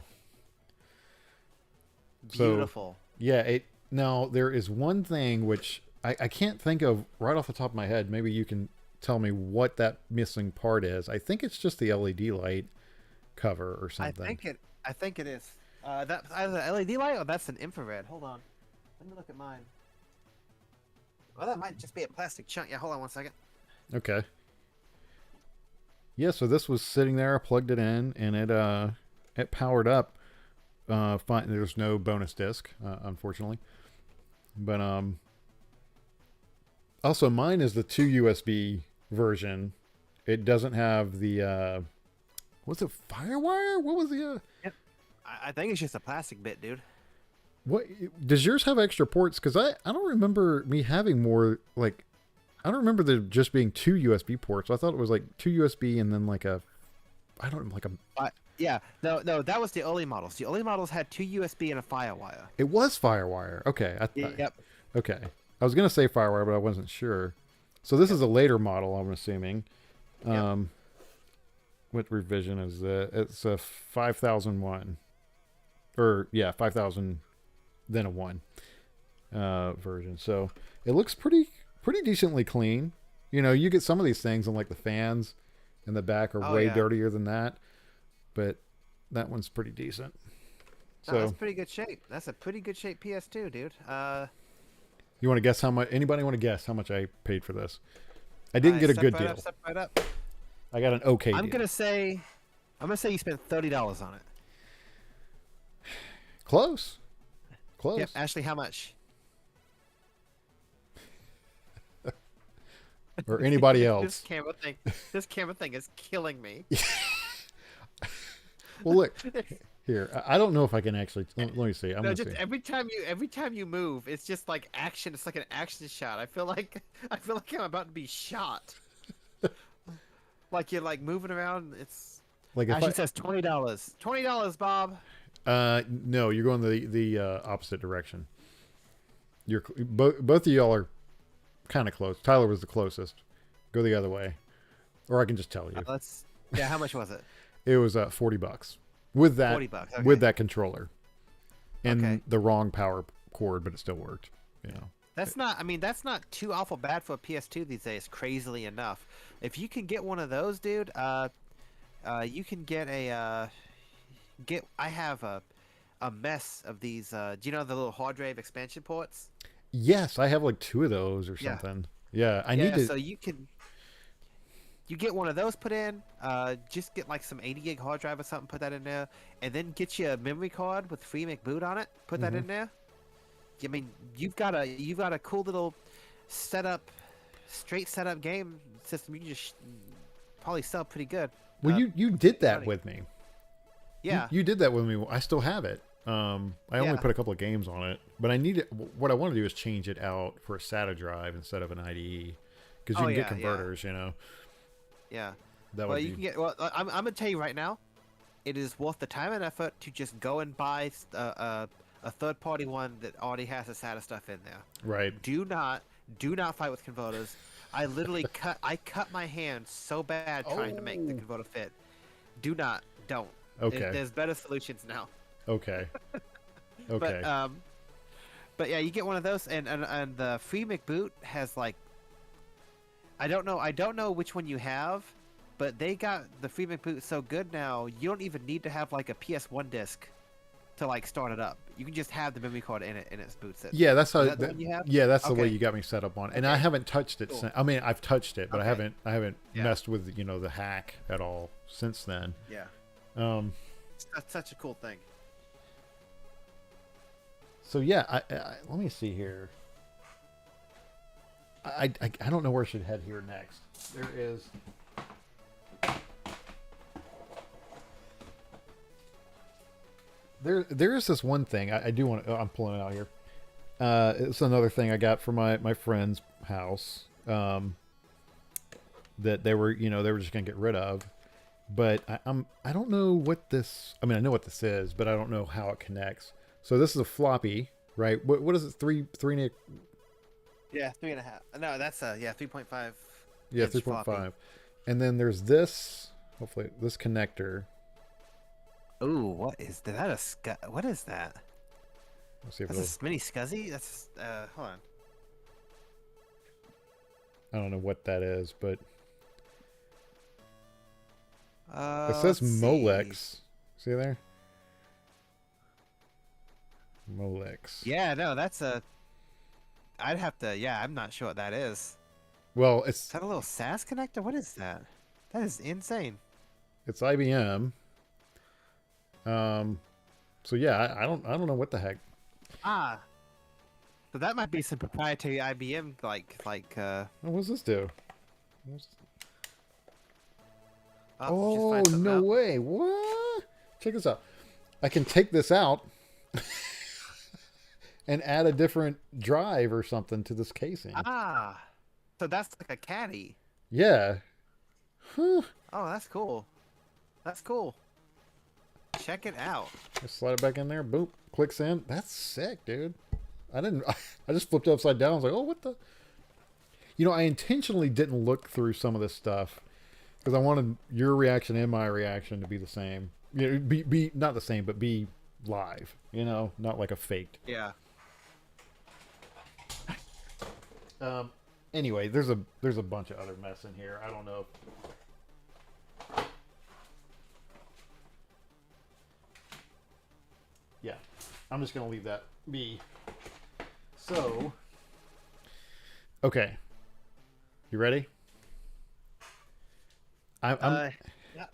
Beautiful. So, yeah, now there is one thing which I can't think of right off the top of my head. Maybe you can tell me what that missing part is. I think it's just the LED light cover or something. I think it is. That's either an LED light or that's an infrared. Hold on. Let me look at mine. Well, that might just be a plastic chunk. Yeah, hold on one second. Okay. Yeah, so this was sitting there, I plugged it in, and it powered up. Fine. There's no bonus disc, unfortunately. But also mine is the 2 USB version. It doesn't have the what's it, Firewire? What was the Yep. I think it's just a plastic bit, dude. what does yours have extra ports? Because I don't remember me having more, like, I don't remember there just being 2 USB ports. I thought it was like 2 USB and then like a, I don't know, like a. Yeah, no, that was the early models. The early models had 2 USB and a Firewire. It was Firewire. Okay. Yep. Okay. I was gonna say Firewire, but I wasn't sure. So this is a later model, I'm assuming. Yep. What revision is that? It's a 5001, or yeah, 5000, then a 1 version. So it looks pretty decently clean. You get some of these things, and like the fans in the back are way dirtier than that, but that one's pretty decent. No, So that's pretty good shape. That's a pretty good shape PS2, dude. you want to guess how much? Anybody want to guess how much I paid for this? I didn't get a good deal. Step right up. I got an okay deal. I'm gonna say you spent $30 on it. Close. Yep. Ashley, how much? Or anybody else. This camera thing is killing me. Well, look here. I don't know if I can actually. Let me see. Just see. Every time you move, it's just like action. It's like an action shot. I feel like I'm about to be shot. Like you're like moving around. It's like Ashley says $20. $20, Bob. No, you're going the opposite direction. You're both of y'all are kind of close. Tyler was the closest. Go the other way, or I can just tell you. How much was it? It was $40 with that $40, okay. with that controller and the wrong power cord, but it still worked. That's not too awful bad for a PS2 these days. Crazily enough, if you can get one of those, dude, you can get I have a mess of these. Do you know the little hard drive expansion ports? Yes, I have like 2 of those or something. Yeah, I need to. So you get one of those put in. Just get like some 80 gig hard drive or something. Put that in there, and then get you a memory card with FreeMake boot on it. Put that in there. I mean, you've got a cool little straight setup game system. You can just probably sell pretty good. Well, you did that with me. Yeah, you did that with me. I still have it. I only put a couple of games on it, but I need it. What I want to do is change it out for a SATA drive instead of an IDE, because you can get converters. Yeah. You can get. Well, I'm gonna tell you right now, it is worth the time and effort to just go and buy a third-party one that already has the SATA stuff in there. Right. Do not fight with converters. I literally cut my hand so bad trying to make the converter fit. Don't. Okay. There's better solutions now. Okay. But yeah, you get one of those, and the FreeMake boot has like. I don't know which one you have, but they got the FreeMake boot so good now, you don't even need to have like a PS1 disc to like start it up. You can just have the memory card in its boot set. Yeah, that's how. Is that the one you have? Yeah, that's the way you got me set up on, and I haven't touched it. Cool. Since, I mean, I've touched it, but I haven't messed with the hack at all since then. Yeah. That's such a cool thing. So yeah, let me see here. I don't know where I should head here next. There is. There is this one thing I do want to. I'm pulling it out here. It's another thing I got from my friend's house. That they were just gonna get rid of, but I don't know what this. I mean, I know what this is, but I don't know how it connects. So this is a floppy, right? What is it? Three. Yeah, 3.5. No, that's 3.5. Yeah, 3.5. And then there's this. Hopefully, this connector. Ooh, what is that? What is that? Let's see if That's a mini SCSI? That's hold on. I don't know what that is, but it says Let's see. Molex. See there? Molex. Yeah, no, that's a. I'd have to. Yeah, I'm not sure what that is. Well, Is that a little SAS connector? What is that? That is insane. it's IBM. So yeah, I don't know what the heck. Ah. So that might be some proprietary IBM What does this do? Oh, Oh, no way! What? Check this out. I can take this out and add a different drive or something to this casing. Ah. So that's like a caddy. Yeah. Huh. Oh, that's cool. That's cool. Check it out. Just slide it back in there. Boop. Clicks in. That's sick, dude. I just flipped it upside down. I was like, oh, what the? I intentionally didn't look through some of this stuff because I wanted your reaction and my reaction to be the same. Be not the same, but be live. Not like a faked. Yeah. Anyway, there's a bunch of other mess in here. I don't know. Yeah, I'm just gonna leave that be. So, okay, you ready? I'm Yeah.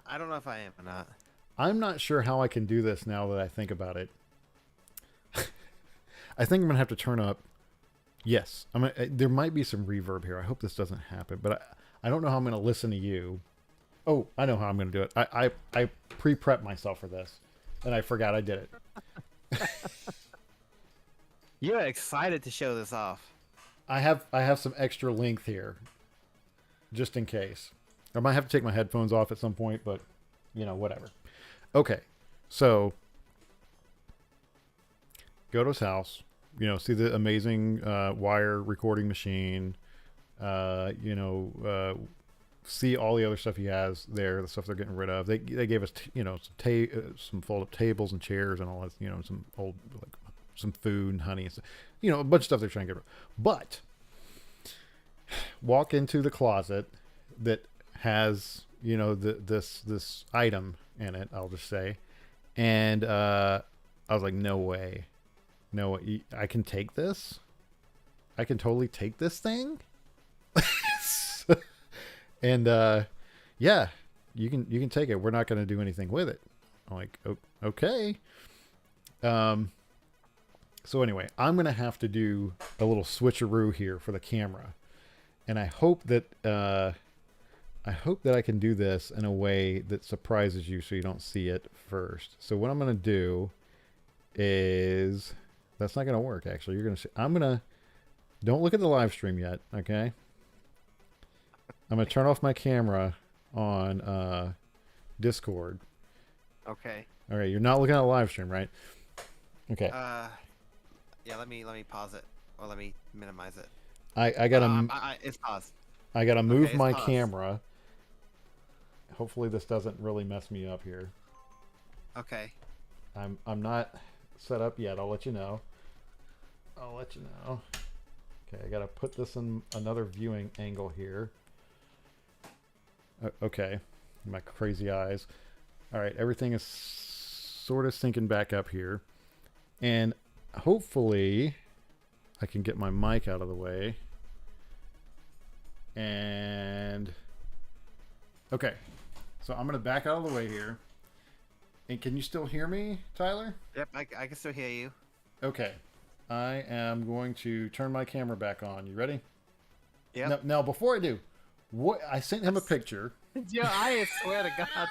I don't know if I am or not. I'm not sure how I can do this now that I think about it. I think I'm gonna have to turn up. Yes, there might be some reverb here. I hope this doesn't happen, but I don't know how I'm gonna listen to you. Oh, I know how I'm gonna do it. I pre-prep myself for this, and I forgot I did it. You're excited to show this off. I have some extra length here, just in case. I might have to take my headphones off at some point, but whatever. Okay, so go to his house. See the amazing wire recording machine. See all the other stuff he has there, the stuff they're getting rid of. They gave us some fold up tables and chairs and all that. Some old some food and honey and stuff. A bunch of stuff they're trying to get rid of. But walk into the closet that has this item in it. I'll just say, and I was like, no way. No, I can take this. I can totally take this thing. And yeah, you can take it. We're not going to do anything with it. I'm like, okay. So anyway, I'm going to have to do a little switcheroo here for the camera, and I hope that I can do this in a way that surprises you, so you don't see it first. So what I'm going to do is. That's not going to work, actually. You're going to see. Don't look at the live stream yet, okay? I'm going to turn off my camera on Discord. Okay. All right, you're not looking at the live stream, right? Okay. Yeah, let me pause it, or let me minimize it. I got to... it's paused. I got to move my paused. camera. Hopefully this doesn't really mess me up here. Okay. I'm not set up yet. I'll let you know. Okay, I gotta put this in another viewing angle here. Okay, my crazy eyes. All right, everything is sort of syncing back up here, and hopefully I can get my mic out of the way. And okay, so I'm gonna back out of the way here. And can you still hear me, Tyler? Yep, I can still hear you. Okay. I am going to turn my camera back on. You ready? Yeah. Now, before I do, what I sent him a picture. Yeah, I swear to God.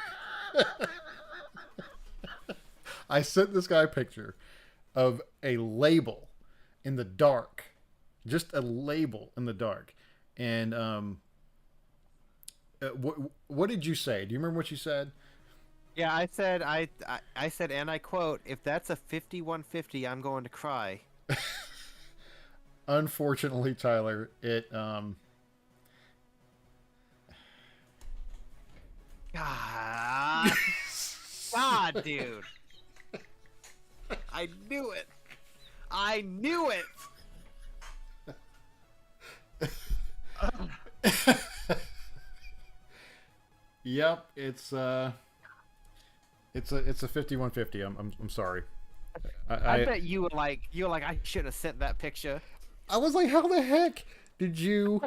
I sent this guy a picture of a label in the dark, just a label in the dark. And what did you say? Do you remember what you said? Yeah, I said, and I quote, "If that's a 5150, I'm going to cry." Unfortunately, Tyler, it God, God, dude, I knew it. I knew it. Yep, it's a 5150. I'm sorry. I bet you were like, I shouldn't have sent that picture. I was like, how the heck did you?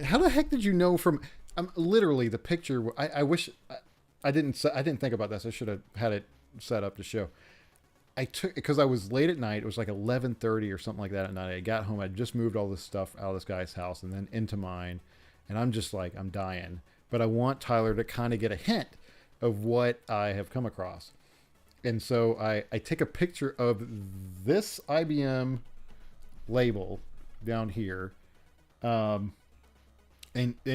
How the heck did you know from? Literally the picture. I wish I didn't think about this. I should have had it set up to show. I took because I was late at night. It was like 11:30 or something like that at night. I got home. I just moved all this stuff out of this guy's house and then into mine, and I'm just like I'm dying. But I want Tyler to kind of get a hint of what I have come across, and so I take a picture of this IBM label down here, and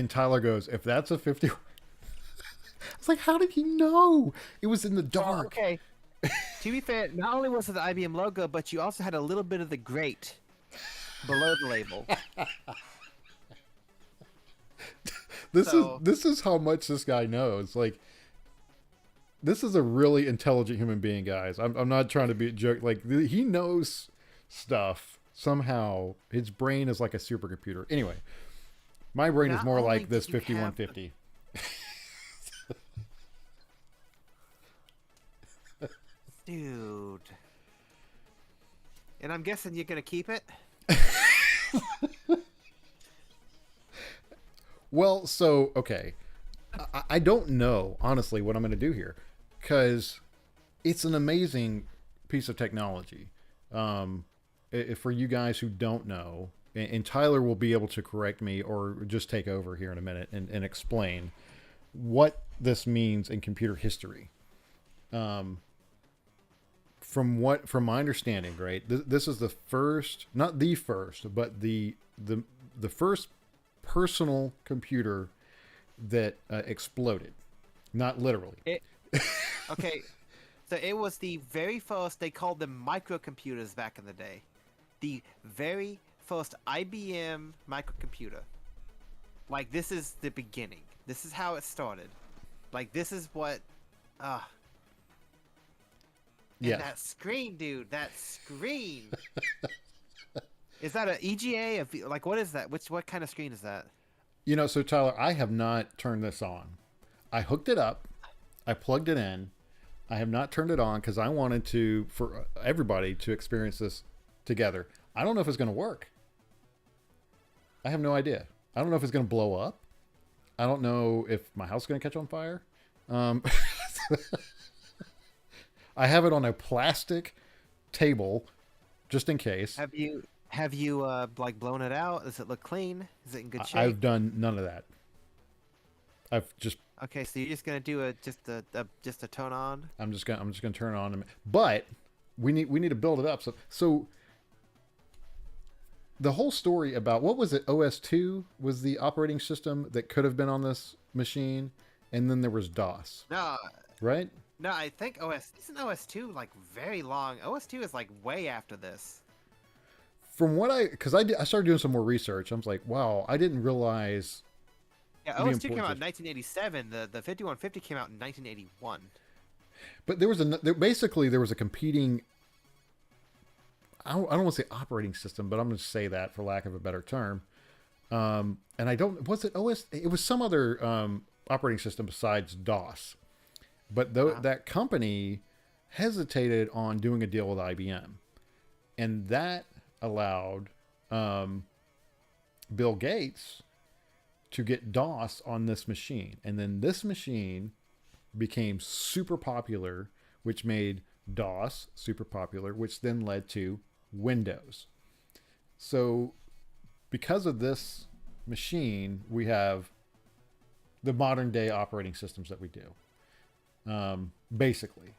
Tyler goes, "If that's a 50." I was like, "How did he know? It was in the dark." Okay. To be fair, not only was it the IBM logo, but you also had a little bit of the grate below the label. This is how much this guy knows. Like, this is a really intelligent human being, guys. I'm not trying to be a joke. Like, he knows stuff somehow. His brain is like a supercomputer. Anyway, my brain is more like this 5150. Dude. And I'm guessing you're going to keep it? Well, so, okay. I don't know, honestly, what I'm going to do here. Because it's an amazing piece of technology. For you guys who don't know, and Tyler will be able to correct me or just take over here in a minute and explain what this means in computer history. From my understanding, right, this is the first, not the first, but the first personal computer that exploded, not literally. Okay, so it was the very first. They called them microcomputers back in the day. The very first IBM microcomputer. Like, this is the beginning. This is how it started. Like, this is what. Yeah. That screen, dude. That screen. Is that an EGA? Like, what is that? What kind of screen is that? You know, so Tyler, I have not turned this on. I hooked it up. I plugged it in. I have not turned it on because I wanted for everybody to experience this together. I don't know if it's going to work. I have no idea. I don't know if it's going to blow up. I don't know if my house is going to catch on fire. I have it on a plastic table, just in case. Have you like blown it out? Does it look clean? Is it in good shape? I've done none of that. I've just. Okay, so you're just gonna do just a tone on. I'm just gonna turn it on, but we need to build it up. So the whole story about what was it? OS2 was the operating system that could have been on this machine, and then there was DOS. No, right? No, I think isn't OS2 like very long. OS2 is like way after this. From what I started doing some more research. I was like, wow, I didn't realize. Yeah, OS2 came out in 1987. The 5150 came out in 1981. But there was a competing. I don't want to say operating system, but I'm going to say that for lack of a better term. And I don't. Was it OS? It was some other operating system besides DOS. But that company hesitated on doing a deal with IBM, and that allowed Bill Gates to get DOS on this machine. And then this machine became super popular, which made DOS, super popular, which then led to Windows. So because of this machine, we have the modern day operating systems that we do, basically.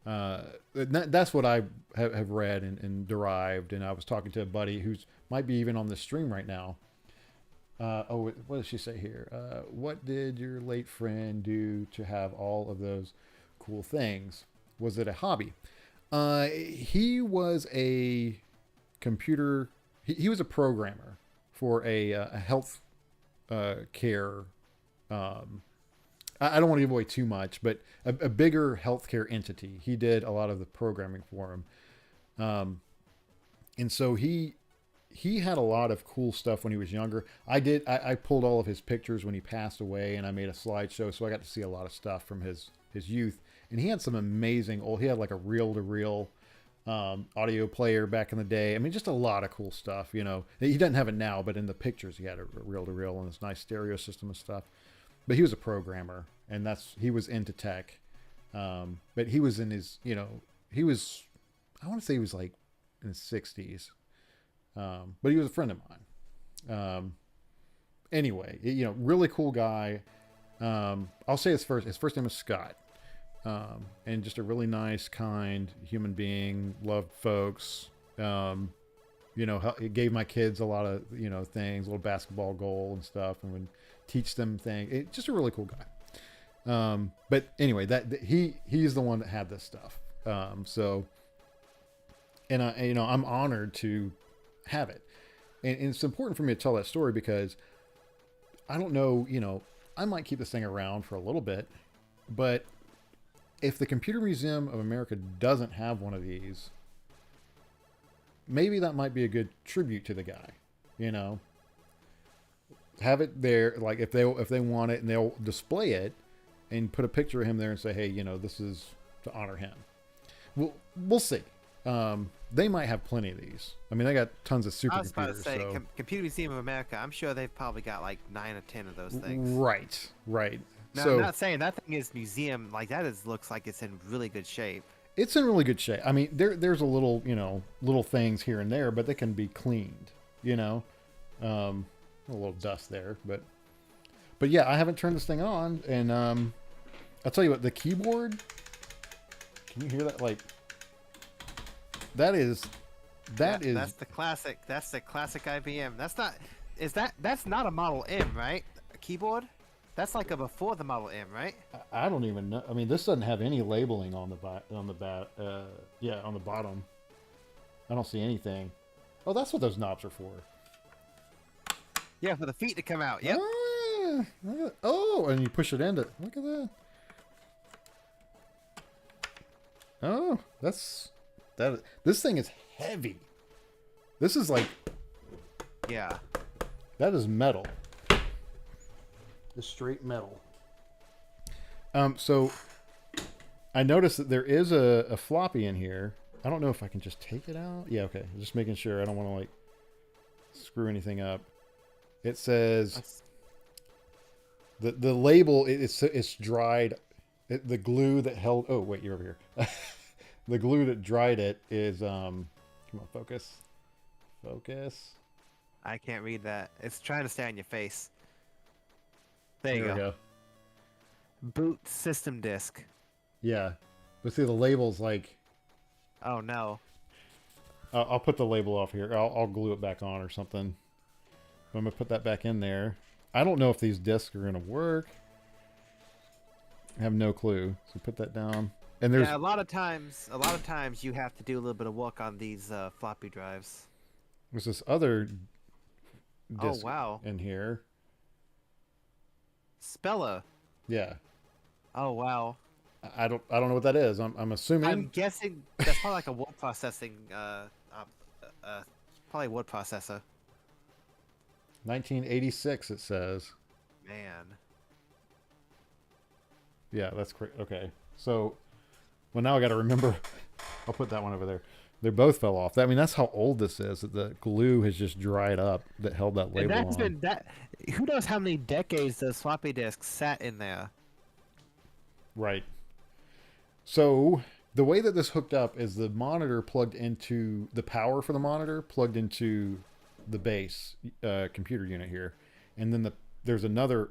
That's what I have read and derived. And I was talking to a buddy who's might be even on the stream right now. What does she say here? What did your late friend do to have all of those cool things? Was it a hobby? He was a computer. He was a programmer for a health care. I don't want to give away too much, but a bigger healthcare entity. He did a lot of the programming for him, and so he had a lot of cool stuff when he was younger. I pulled all of his pictures when he passed away, and I made a slideshow, so I got to see a lot of stuff from his youth. And he had some amazing he had like a reel-to-reel audio player back in the day. I mean, just a lot of cool stuff. You know, he doesn't have it now, but in the pictures he had a reel-to-reel and this nice stereo system and stuff. But he was a programmer, and he was into tech. But he was in his, I want to say he was like in his 60s. But he was a friend of mine. Anyway, really cool guy. I'll say his first name is Scott. And just a really nice, kind human being, loved folks. He gave my kids a lot of, things, a little basketball goal and stuff, and would teach them things. Just a really cool guy. But anyway, he's the one that had this stuff. I'm honored to have it. And it's important for me to tell that story because I don't know, I might keep this thing around for a little bit, but if the Computer Museum of America doesn't have one of these, maybe that might be a good tribute to the guy, have it there. Like if they want it, and they'll display it and put a picture of him there and say, hey, this is to honor him. We'll see. They might have plenty of these. I mean, they got tons of supercomputers. I was about to say, Computer Museum of America, I'm sure they've probably got like 9 or 10 of those things. Right. No, So, I'm not saying that thing is museum. Like, looks like it's in really good shape. it's in really good shape. I mean, there's a little, little things here and there, but they can be cleaned, a little dust there, but yeah, I haven't turned this thing on, and I'll tell you what, the keyboard, can you hear that? Like, that's the classic. That's the classic IBM. That's not a Model M, right? A keyboard? That's like a before the Model M, right? I don't even know. I mean, this doesn't have any labeling on the bottom. I don't see anything. Oh, that's what those knobs are for. Yeah, for the feet to come out. Yep. Oh, and you push it into. Look at that. Oh, that. This thing is heavy. This is like. Yeah. That is metal. The straight metal. So I noticed that there is a floppy in here. I don't know if I can just take it out. Yeah, okay. Just making sure. I don't want to like screw anything up. It says the label. It's dried. The glue that held. Oh wait, you're over here. The glue that dried it is. Come on, focus. I can't read that. It's trying to stay on your face. There you we go. Boot system disk. Yeah, but see the label's like. Oh no. I'll put the label off here. I'll glue it back on or something. I'm gonna put that back in there. I don't know if these discs are gonna work. I have no clue. So put that down. And there's a lot of times you have to do a little bit of work on these floppy drives. There's this other disc in here. Speller. Yeah. Oh wow. I don't know what that is. I'm assuming. I'm guessing that's probably like a word processing. Probably word processor. 1986. It says. Man. Yeah, that's great. Okay, so, well now I got to remember. I'll put that one over there. They both fell off. I mean, that's how old this is. The glue has just dried up that held that label and that's on. Been that. Who knows how many decades those floppy disks sat in there? Right. So, the way that this hooked up is the monitor plugged into the power for the monitor plugged into the base computer unit here, and then there's another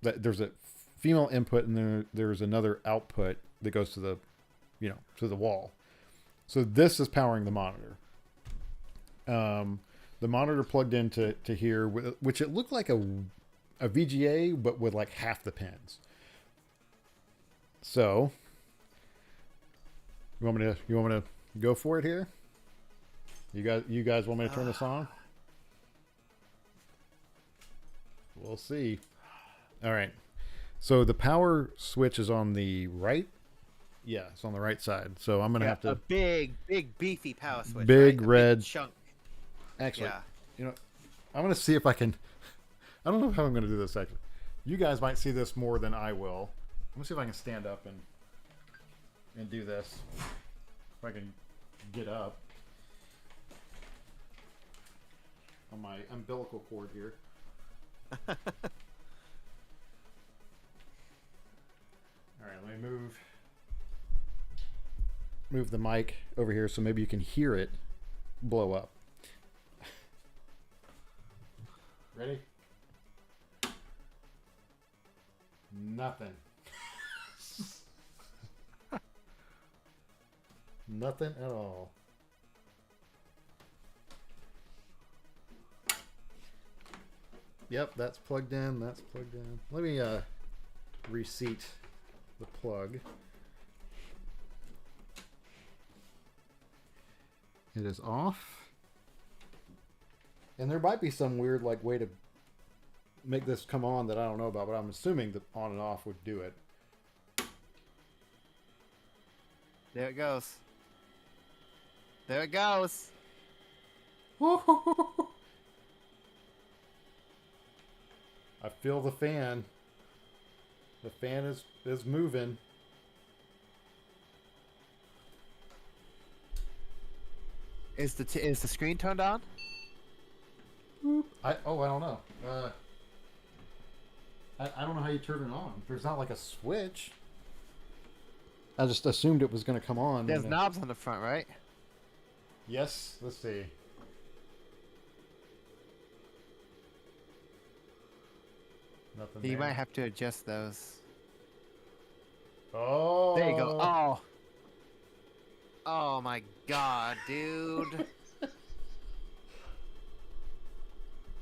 there's a female input, and then there's another output that goes to the to the wall. So this is powering the monitor. The monitor plugged into here, which it looked like a VGA, but with like half the pins. So you want me to go for it here? You guys want me to turn this on? We'll see. All right. So the power switch is on the right. Yeah, it's on the right side. So I'm gonna have to a big beefy power switch. big right? red big chunk. Actually, I'm gonna see if I can. I don't know how I'm gonna do this. Actually, you guys might see this more than I will. Let me see if I can stand up and do this. If I can get up on my umbilical cord here. All right, let me move the mic over here so maybe you can hear it blow up. Ready? Nothing. Nothing at all. Yep, that's plugged in. That's plugged in. Let me reseat the plug. It is off. And there might be some weird way to make this come on that I don't know about, but I'm assuming that on and off would do it. There it goes. There it goes. I feel the fan. The fan is moving. Is the screen turned on? I don't know. I don't know how you turn it on. There's not like a switch. I just assumed it was going to come on. There's knobs on the front, right? Yes. Let's see. Nothing. You there. might have to adjust those. Oh. There you go. Oh. Oh my god, dude.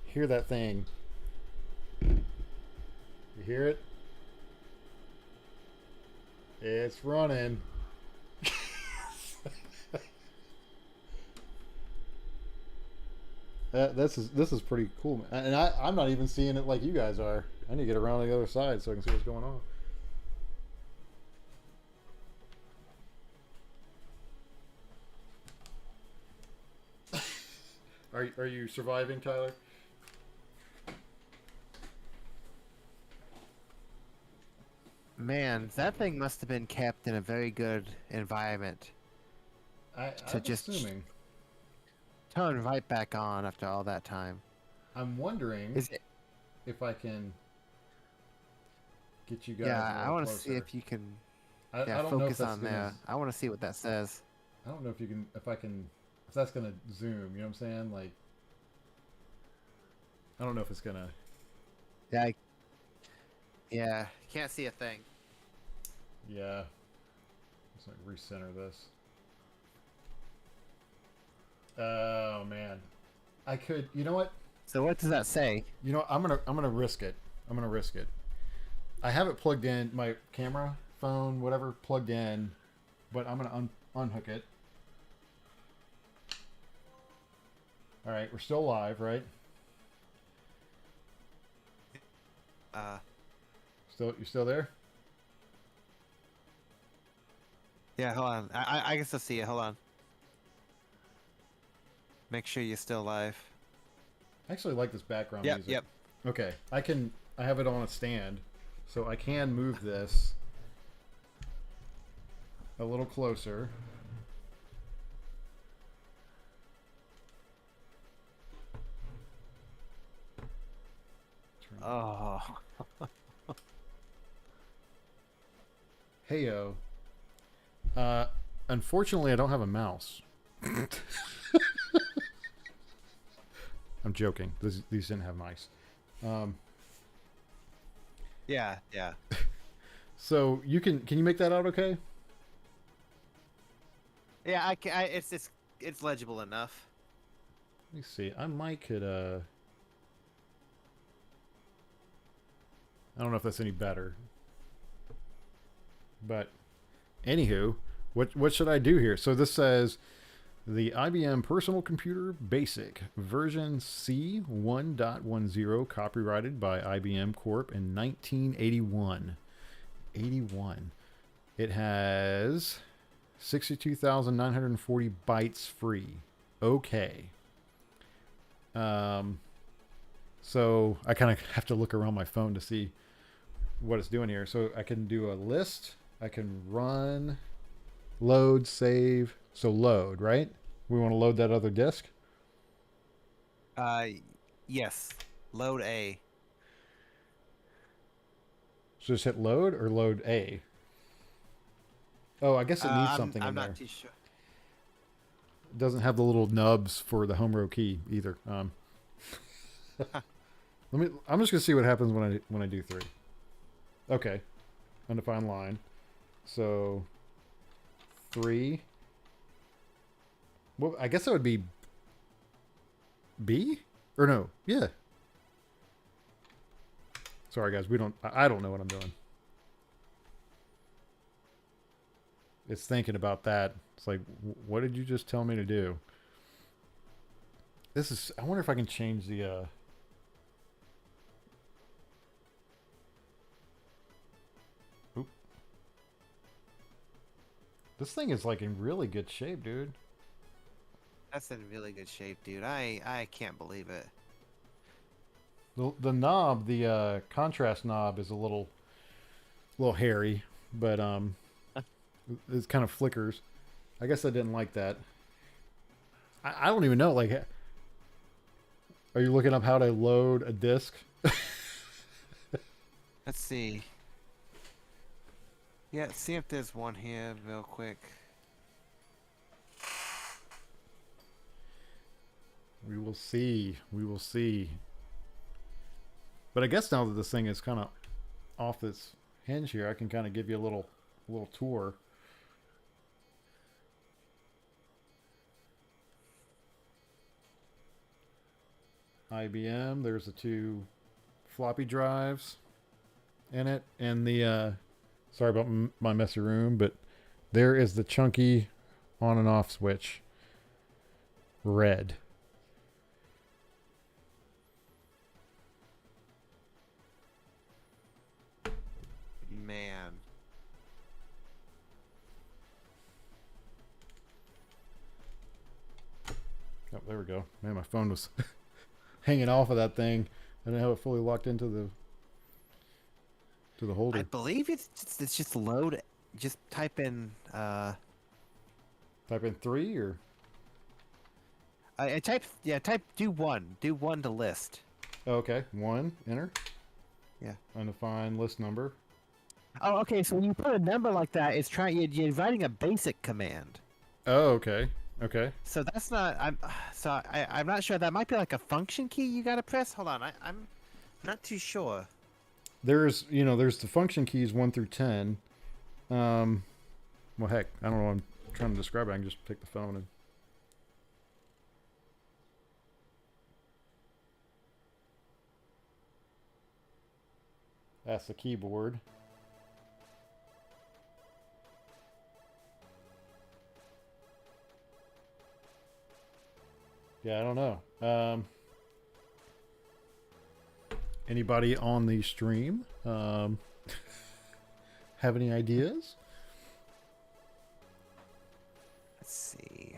Hear that thing? You hear it? It's running. This is pretty cool, and I'm not even seeing it like you guys are. I need to get around to the other side so I can see what's going on. Are you surviving, Tyler? Man, that thing must have been kept in a very good environment. I'm just assuming. Turn right back on after all that time. I'm wondering if I can get you guys. Yeah, I want to see if you can. I don't know if focus that's on there. I want to see what that says. I don't know if you can. If that's gonna zoom. You know what I'm saying? Like, I don't know if it's gonna. Yeah. Yeah. Can't see a thing. Yeah. Let's like recenter this. Oh man, I could. You know what? So what does that say? You know, I'm gonna risk it. I'm gonna risk it. I have it plugged in, my camera, phone, whatever, plugged in, but I'm gonna unhook it. All right, we're still live, right? You still there? Yeah, hold on. I can still see it. Hold on. Make sure you're still live. I actually like this background Yep, music. yep. Okay, I have it on a stand, so I can move this a little closer. Oh. Heyo. Unfortunately, I don't have a mouse. I'm joking. These didn't have mice. Yeah, yeah. So can you make that out okay? Yeah, it's legible enough. Let me see. I might could I don't know if that's any better. But anywho, what should I do here? So this says the IBM Personal Computer Basic version C1.10 copyrighted by IBM Corp in 1981. 81. It has 62,940 bytes free. Okay. So I kind of have to look around my phone to see what it's doing here. So I can do a list. I can run, load, save. So load, right? We want to load that other disk. Uh, yes. Load A. So just hit load or load A. Oh, I guess it needs something I'm in there. not too sure. It doesn't have the little nubs for the home row key either. I'm just gonna see what happens when I do 3. Okay, undefined line. So 3. Well, I guess that would be B or no? Yeah. Sorry guys, I don't know what I'm doing. It's thinking about that. It's like, what did you just tell me to do? I wonder if I can change the Oop. This thing is like in really good shape, dude. That's in really good shape, dude. I can't believe it. The knob, the contrast knob is a little hairy, but it kind of flickers. I guess I didn't like that. I don't even know. Like, are you looking up how to load a disk? Let's see. Yeah, see if there's one here real quick. We will see. We will see. But I guess now that this thing is kind of off its hinge here, I can kind of give you a little tour. IBM. There's the 2 floppy drives in it, and the sorry about my messy room, but there is the chunky on and off switch. Red. Man. Oh, there we go. Man, my phone was hanging off of that thing. I didn't have it fully locked into the holder. I believe it's just load. Just type in. Type in 3 or I type do 1. Do 1 to list. oh, okay. 1 enter. Yeah. Undefined list number. Oh, okay. So when you put a number like that, it's you're writing a basic command. Oh, okay. Okay. So that's not. I'm not sure. That might be like a function key you gotta press. Hold on. I'm not too sure. There's the function keys 1 through 10. Well, heck, I don't know what I'm trying to describe it. I can just take the phone and. That's the keyboard. Yeah, I don't know. Anybody on the stream have any ideas? Let's see.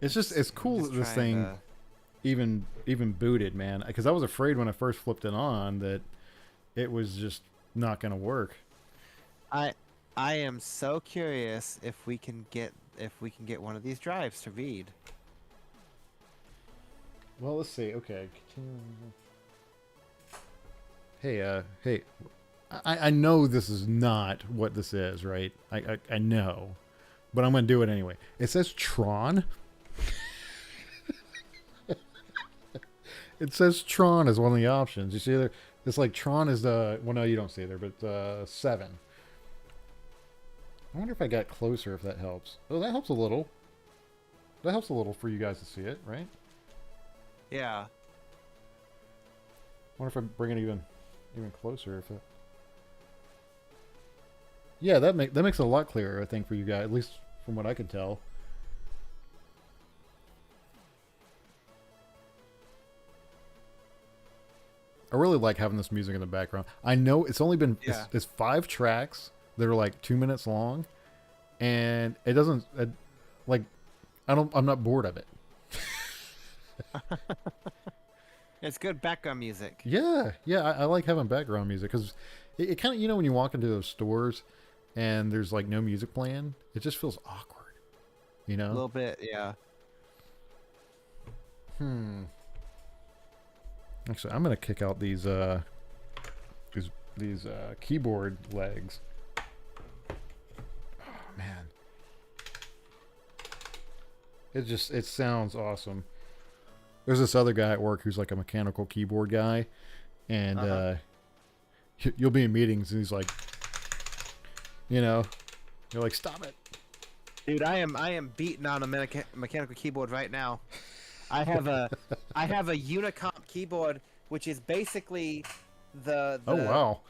It's cool that this thing even booted, man. Because I was afraid when I first flipped it on that it was just not going to work. I am so curious if we can get one of these drives to read. Well, let's see. Okay. Hey, I know this is not what this is, right? I know, but I'm gonna do it anyway. It says Tron. It says Tron as one of the options. You see there? It's like Tron is the well, no, you don't see it there, but 7. I wonder if I got closer, if that helps. Oh, that helps a little. That helps a little for you guys to see it, right? Yeah. I wonder if I bring it even closer. If it. Yeah, that makes it a lot clearer, I think, for you guys, at least from what I could tell. I really like having this music in the background. I know it's only been it's 5 tracks that are like 2 minutes long, and it doesn't like I'm not bored of it. It's good background music. Yeah, I like having background music because it kind of, when you walk into those stores and there's like no music playing, it just feels awkward, A little bit, yeah. Actually, I'm gonna kick out these keyboard legs. Oh man, it sounds awesome. There's this other guy at work who's like a mechanical keyboard guy, and you'll be in meetings and he's like, you're like, stop it, dude. I am beating on a mechanical keyboard right now. I have a Unicomp keyboard, which is basically the oh wow,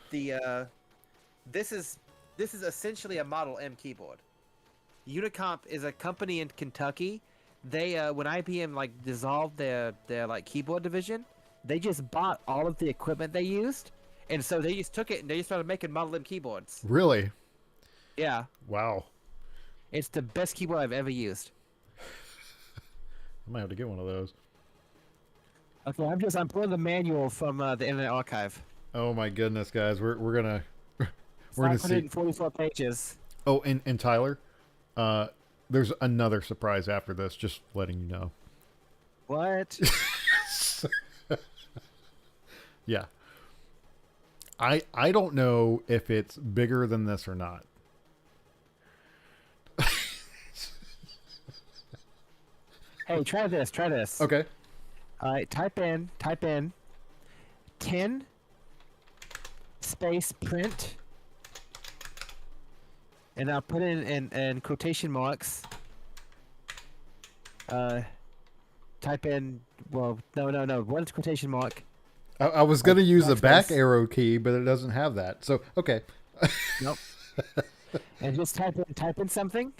this is essentially a Model M keyboard. Unicomp is a company in Kentucky. They when IBM like dissolved their like keyboard division, they just bought all of the equipment they used, and so they just took it and they just started making Model M keyboards. Really? Yeah. Wow. It's the best keyboard I've ever used. I might have to get one of those. Okay, I'm pulling the manual from the Internet Archive. Oh my goodness, guys, we're gonna see 544 pages. Oh, and Tyler, there's another surprise after this. Just letting you know. What? Yeah. I don't know if it's bigger than this or not. Hey, try this. Okay. All right, type in 10 space print, and I'll put in quotation marks. Type in, well, no. What is quotation mark? I was going to use the back arrow key, but it doesn't have that. So, okay. Nope. And just type in something.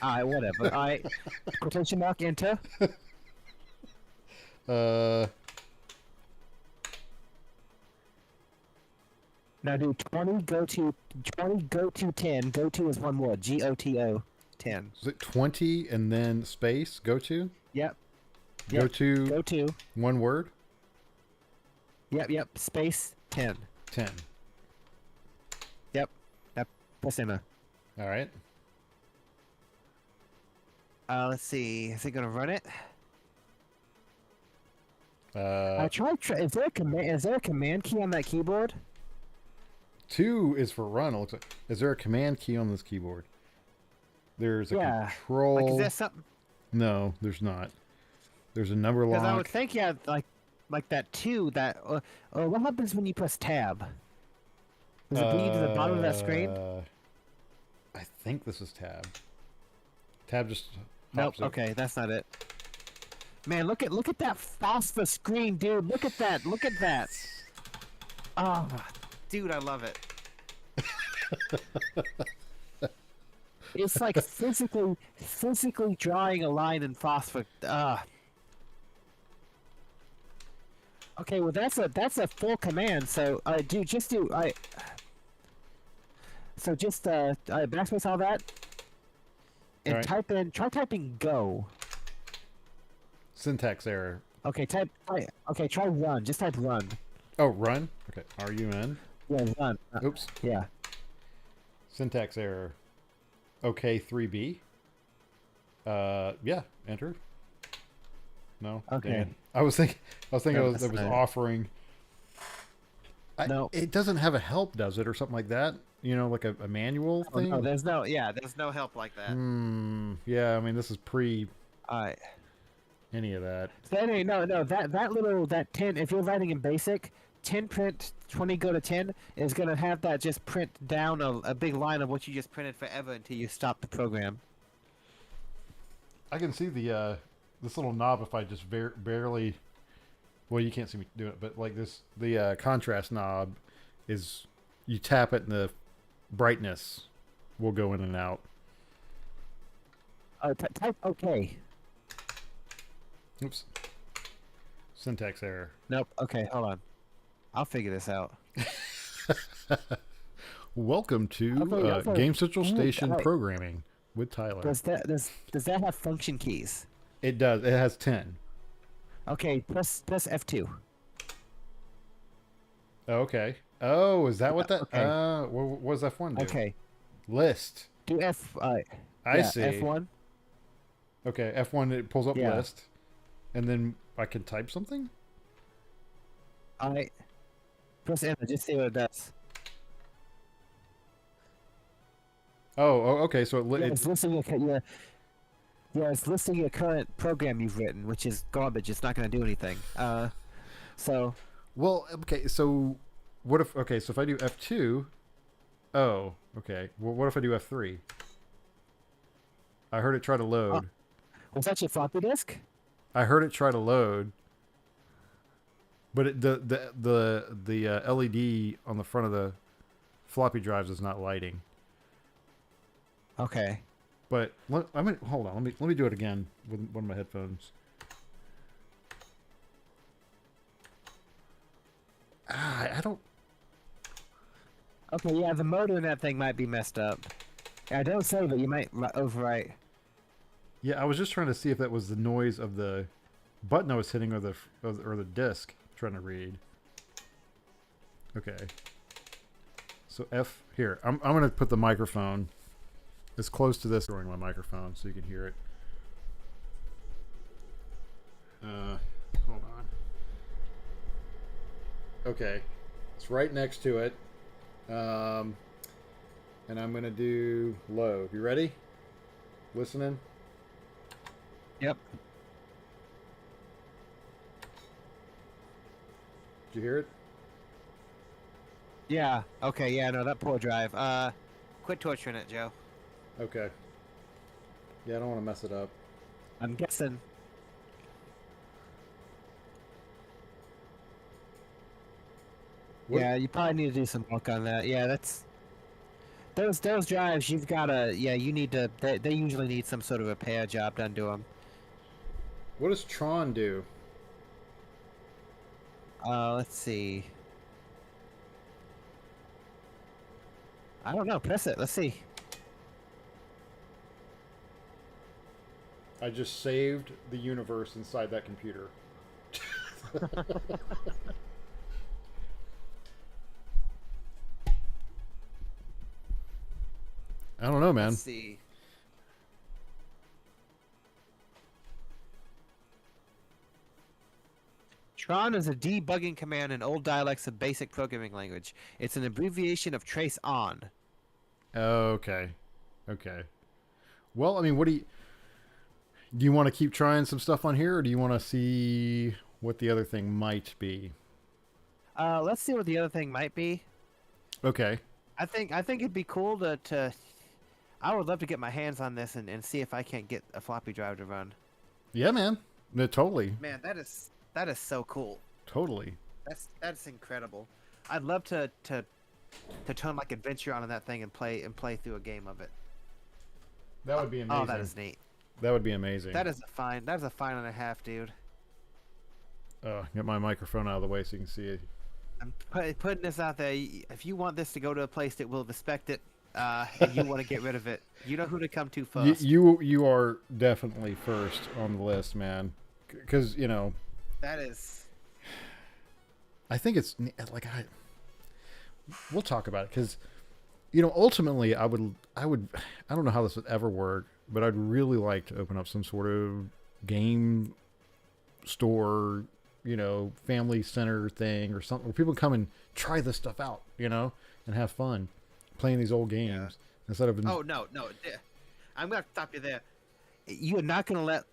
Alright, whatever. Alright. Quotation mark, enter. Now do 20 go to 10. Go to is one word. GOTO 10. Is it 20 and then space go to? Yep. Go to one word? Yep. Space 10. 10. Yep. Press enter. All right. Let's see. Is it gonna run it? I tried. Is there a command key on that keyboard? 2 is for run. It looks like. Is there a command key on this keyboard? There's a control. Like, is there something? No, there's not. There's a number lock. Because I would think like that 2. That what happens when you press tab? Does it bring you to the bottom of that screen? I think this is tab. Tab just. Nope. Okay, that's not it. Man, look at that phosphor screen, dude. Look at that. Oh, dude, I love it. It's like physically drawing a line in phosphor. Okay, well that's a full command. So, dude, just do So just backspace all that, and try typing go. Syntax error. Okay, try run. Just type run. Oh, run? Okay, RUN. Yeah, run. Oops. Yeah. Syntax error. Okay, 3B. Yeah, enter. No. Okay. Dang it. I was thinking. No, It that's was fine. offering. No. It doesn't have a help, does it, or something like that? You know, like a manual Oh, no, thing. there's no help like that. Yeah. I mean, this is pre All right. any of that. So anyway, no, that 10, if you're writing in BASIC, 10 print 20 go to 10 is gonna have that just print down a big line of what you just printed forever until you stop the program. I can see the this little knob if I just barely. Well, you can't see me do it, but like this, the contrast knob is you tap it and the brightness will go in and out. Type OK. Oops. Syntax error. Nope. Okay, hold on. I'll figure this out. Welcome to Okay. Game Central Mhm, Station alright. Programming with Tyler. Does that have function keys? It does. It has 10. Okay, press F2. Oh, okay. Oh, is that what that? Okay. What does F1 do? Okay. List. Do F. I yeah, see. F1. Okay, F1 it pulls up Yeah. list, and then I can type something. I press enter. Just see what it does. Oh, okay. So Yeah, it's listing it's listing your current program you've written, which is garbage. It's not going to do anything. So well, okay. So what if? Okay, so if I do F2, oh, okay. Well, what if I do F3? I heard it try to load. was that your floppy disk? I heard it try to load, but the LED on the front of the floppy drives is not lighting. Okay. But hold on. Let me do it again with one of my headphones. I don't. Okay, yeah, the motor in that thing might be messed up. I don't save it. You might overwrite. Yeah, I was just trying to see if that was the noise of the button I was hitting or the disc trying to read. Okay. So F here. I'm gonna put the microphone as close to this during my microphone so you can hear it. Hold on. Okay, it's right next to it. And I'm gonna do load. You ready? Listening? Yep. Did you hear it? Yeah. Okay. Yeah. No, that poor drive. Quit torturing it, Joe. Okay. Yeah, I don't want to mess it up. I'm guessing. What? Yeah, you probably need to do some work on that. Yeah, that's those drives. You've got to. Yeah, you need to. They usually need some sort of repair job done to them. What does Tron do? Let's see. I don't know. Press it. Let's see. I just saved the universe inside that computer. I don't know, man. Let's see. Tron is a debugging command in old dialects of basic programming language. It's an abbreviation of trace on. Okay. Okay. Well, I mean, what do you want to keep trying some stuff on here, or do you want to see what the other thing might be? Let's see what the other thing might be. Okay. I think it'd be cool to I would love to get my hands on this and see if I can't get a floppy drive to run. Yeah, man. No, totally. Man, that is so cool. Totally. That's incredible. I'd love to turn like adventure on in that thing and play through a game of it. That would be amazing. Oh, that is neat. That would be amazing. That's a fine and a half, dude. Get my microphone out of the way so you can see it. I'm putting this out there. If you want this to go to a place that will respect it, and you want to get rid of it, you know who to come to first. You are definitely first on the list, man. Because That is. I think it's like we'll talk about it because ultimately I don't know how this would ever work, but I'd really like to open up some sort of game store, family center thing or something where people come and try this stuff out, and have fun playing these old games instead of. Oh no. I'm gonna stop you there. You are not gonna let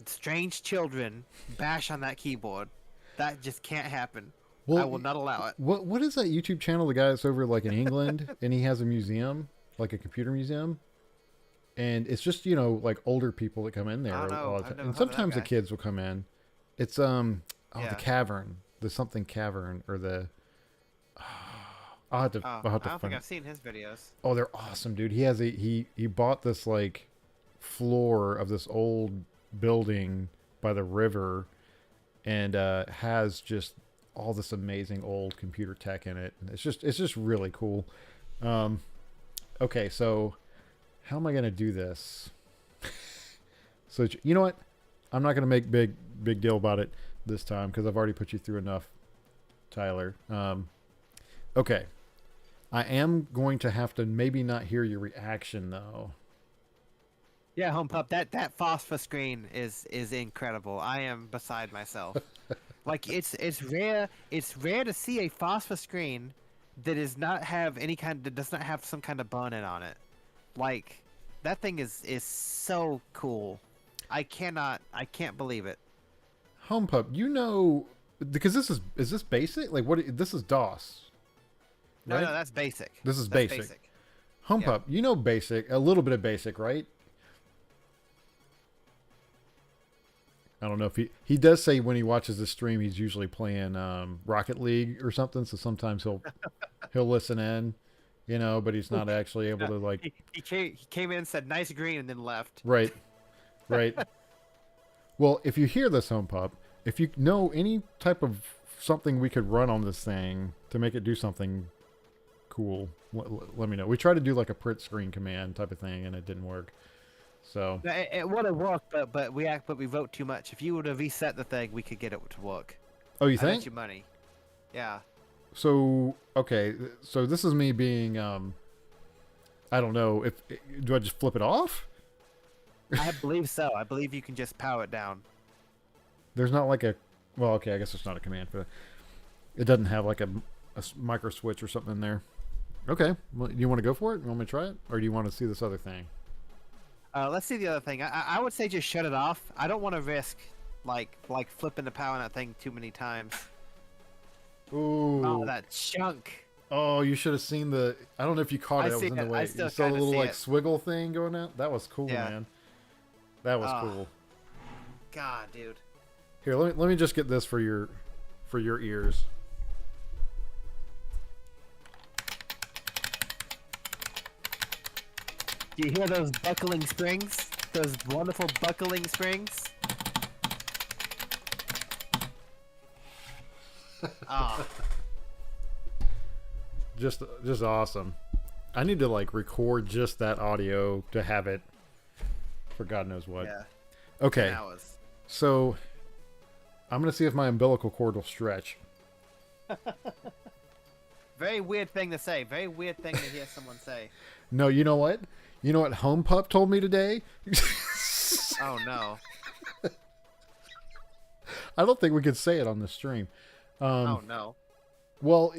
strange children bash on that keyboard. That just can't happen. Well, I will not allow it. What is that YouTube channel? The guy that's over like in England, and he has a museum, like a computer museum, and it's just like older people that come in there I don't know. all the I've time, never and heard of that sometimes the guy. kids will come in. It's the cavern, the something cavern, or the. I'll have to. Oh, I'll have to I don't find think it. I've seen his videos. Oh, they're awesome, dude. He has he bought this like floor of this old building by the river, and has just all this amazing old computer tech in it. And it's just really cool. Okay, so how am I gonna do this? So you know what? I'm not gonna make big deal about it this time because I've already put you through enough, Tyler. Okay. I am going to have to maybe not hear your reaction though. Yeah, Home Pup, that phosphor screen is incredible. I am beside myself. Like it's rare to see a phosphor screen that does not have some kind of button on it. Like that thing is so cool. I can't believe it. Home Pup, because is this basic? Like this is DOS. No, Right? no, that's basic. This is That's basic. Home Yeah. Pup, basic, a little bit of basic, right? I don't know if he does say when he watches the stream he's usually playing Rocket League or something, so sometimes he'll listen in, but he's not actually able to like He came in and said nice green and then left. right. Well, if you hear this, Home Pup, if you know any type of something we could run on this thing to make it do something cool, let me know. We tried to do like a print screen command type of thing and it didn't work. So It would have worked, but we vote too much. If you would have reset the thing, we could get it to work. oh, you I bet think? you money. Yeah. So okay, so this is me being I don't know, if do I just flip it off? I believe so. I believe you can just power it down. There's not like well, okay, I guess there's not a command for that. It doesn't have like a micro switch or something in there. Okay, well, do you want to go for it? You want me to try it, or do you want to see this other thing? Let's see the other thing. I would say just shut it off. I don't want to risk like flipping the power on that thing too many times. Ooh. Oh, that chunk. Oh, you should have seen the. I don't know if you caught it. It was in the way. I still You saw the kinda little see like it. swiggle thing going out. That was cool, Yeah. man. That was Ah. cool. God, dude. Here, let me just get this for your ears. Do you hear those buckling springs? Those wonderful buckling springs? Ah, Just awesome. I need to like record just that audio to have it for God knows what. yeah. Okay, 10 hours. so I'm gonna see if my umbilical cord will stretch. Very weird thing to say. Very weird thing to hear someone say. No, you know what? You know what Home Pup told me today? Oh no. I don't think we could say it on the stream. Oh no. Well,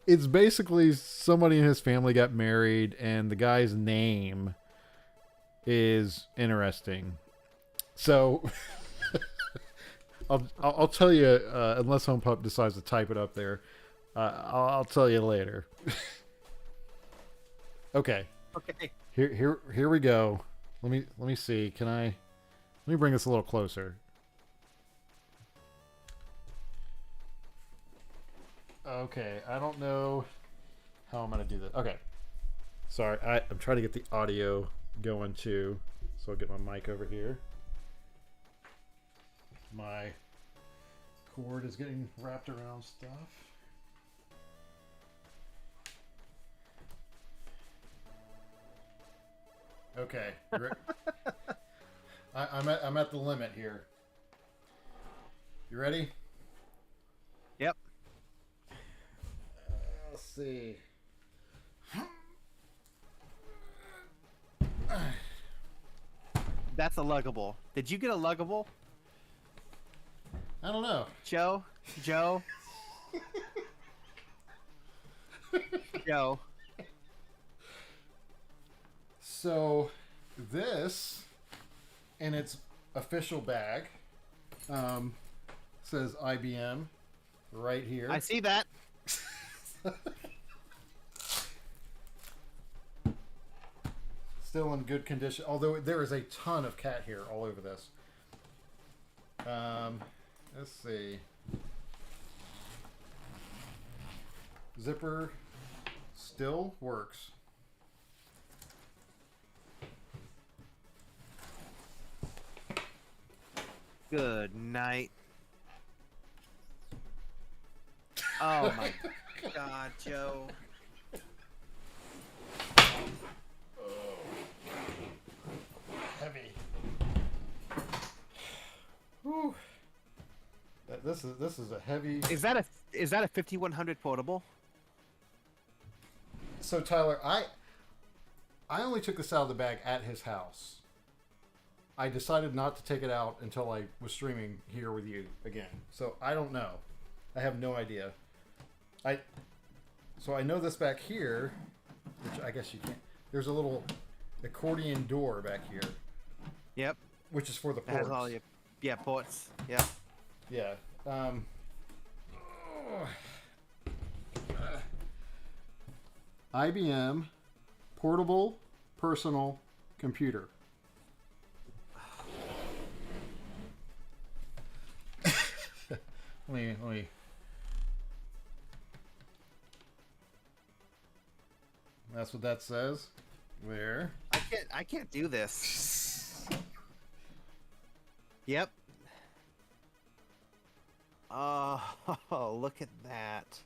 it's basically somebody in his family got married, and the guy's name is interesting. So I'll tell you, unless Home Pup decides to type it up there. I'll tell you later. Okay. Okay. Here we go. Let me see. Let me bring this a little closer. Okay, I don't know how I'm gonna do this. Okay. Sorry, I'm trying to get the audio going too. So I'll get my mic over here. My cord is getting wrapped around stuff. Okay. I'm at the limit here. You ready? Yep. Let's see. That's a luggable. Did you get a luggable, I don't know. Joe? Joe? Joe. So this, in its official bag, says IBM right here. I see that. Still in good condition, although there is a ton of cat hair all over this. Let's see. Zipper still works. Good night. Oh my God, Joe. Heavy. Whew. This is a heavy. Is that a 5100 portable? So Tyler, I only took this out of the bag at his house. I decided not to take it out until I was streaming here with you again. So I don't know. I have no idea. So I know this back here, which I guess you can't. There's a little accordion door back here. Yep. Which is for the It has ports. all your ports. Yeah. Yeah. IBM portable personal computer. Let me. That's what that says. There. I can't do this. Yep. Oh, look at that.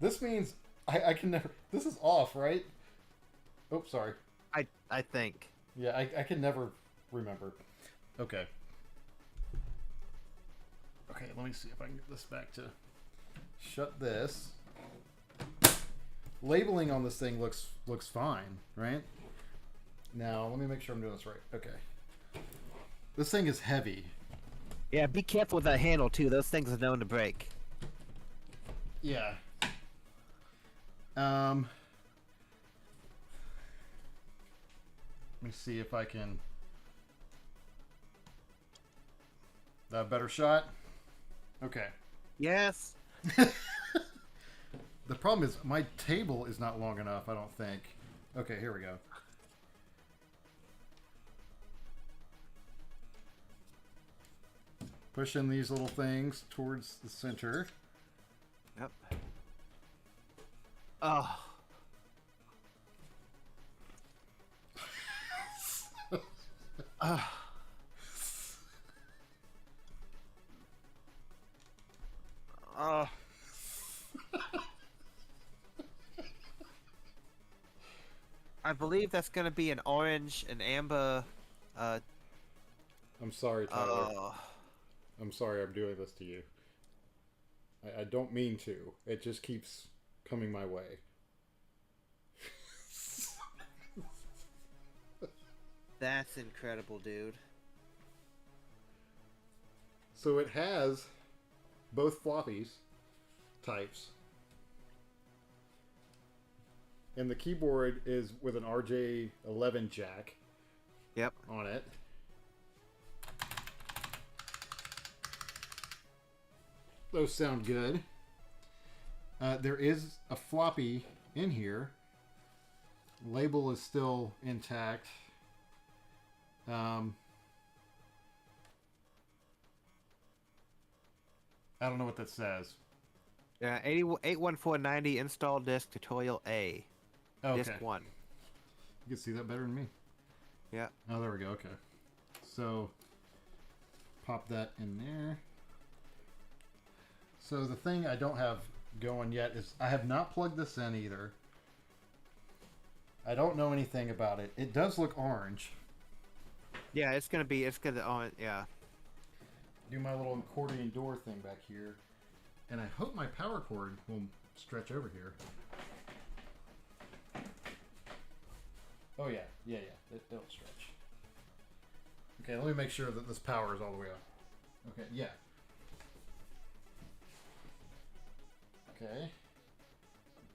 This means I can never. This is off, right? Oh, sorry. I think. Yeah, I can never remember. Okay. Okay, let me see if I can get this back to shut this. Labeling on this thing looks fine, right? Now, let me make sure I'm doing this right. Okay. This thing is heavy. Yeah, be careful with that handle too. Those things are known to break. Yeah. Let me see if I can. That a better shot? Okay. Yes. The problem is my table is not long enough, I don't think. Okay, here we go. Push in these little things towards the center. Yep. Oh. Oh. I believe that's gonna be an orange and amber. I'm sorry, Tyler. Oh. I'm sorry I'm doing this to you. I don't mean to. It just keeps coming my way. That's incredible, dude. So it has both floppies types. And the keyboard is with an RJ11 jack Yep. on it. Those sound good. There is a floppy in here. Label is still intact. I don't know what that says. Yeah, 81490 install disk tutorial A. Okay. Disk 1. You can see that better than me. Yeah. Oh, there we go. Okay. So, pop that in there. So the thing I don't have going yet is I have not plugged this in either. I don't know anything about it. It does look orange. Yeah, it's gonna yeah. Do my little accordion door thing back here. And I hope my power cord will stretch over here. Oh yeah, it'll stretch. Okay, let me make sure that this power is all the way up. Okay, yeah. Okay.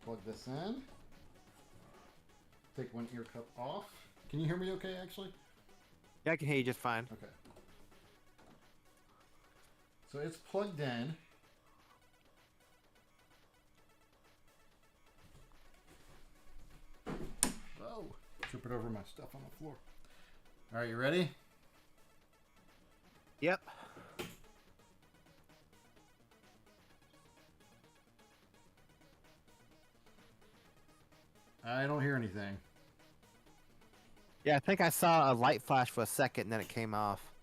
Plug this in. Take one ear cup off. Can you hear me okay, actually? Yeah, I can hear you just fine. Okay. So it's plugged in. Oh, tripping over my stuff on the floor. All right, you ready? Yep. I don't hear anything. Yeah, I think I saw a light flash for a second and then it came off.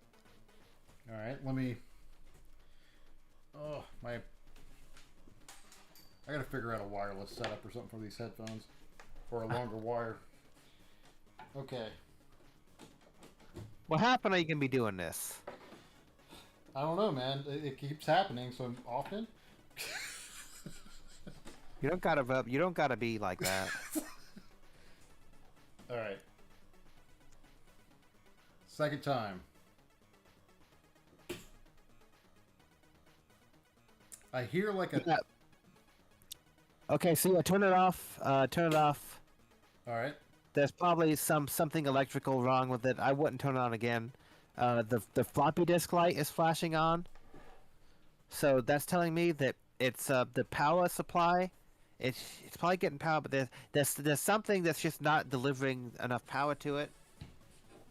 All right, let me. Oh, my. I gotta figure out a wireless setup or something for these headphones. Or a longer wire. Okay. What happened are you going to be doing this? I don't know, man. It keeps happening so often. You don't gotta be like that. All right. Second time. I hear like a. Yeah. Okay, so yeah, turn it off. Turn it off. All right. There's probably something electrical wrong with it. I wouldn't turn it on again. The floppy disk light is flashing on, so that's telling me that it's the power supply. It's probably getting power, but there's something that's just not delivering enough power to it.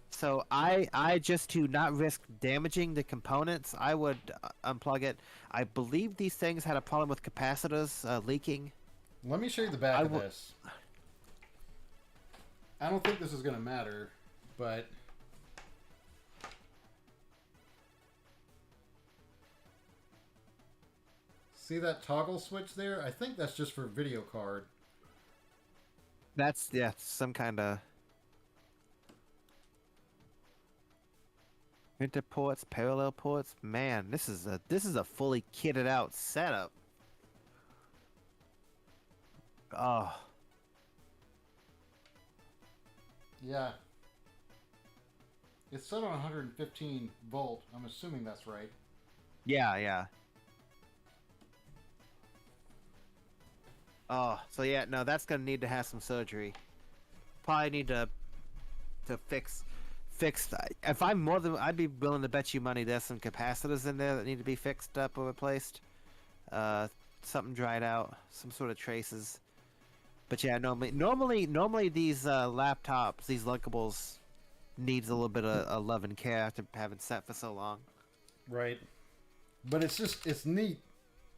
So I just to not risk damaging the components, I would unplug it. I believe these things had a problem with capacitors leaking. Let me show you the back of this. I don't think this is going to matter, but see that toggle switch there? I think that's just for video card. That's some kind of printer ports, parallel ports. Man, this is a fully kitted out setup. Oh. Yeah. It's set on 115 volt. I'm assuming that's right. Yeah. Oh, so yeah, no, that's gonna need to have some surgery. Probably need to fix. If I'm more than, I'd be willing to bet you money there's some capacitors in there that need to be fixed up or replaced. Something dried out, some sort of traces. But yeah, normally these laptops, these Lunkables, needs a little bit of love and care after having sat for so long. Right. But it's neat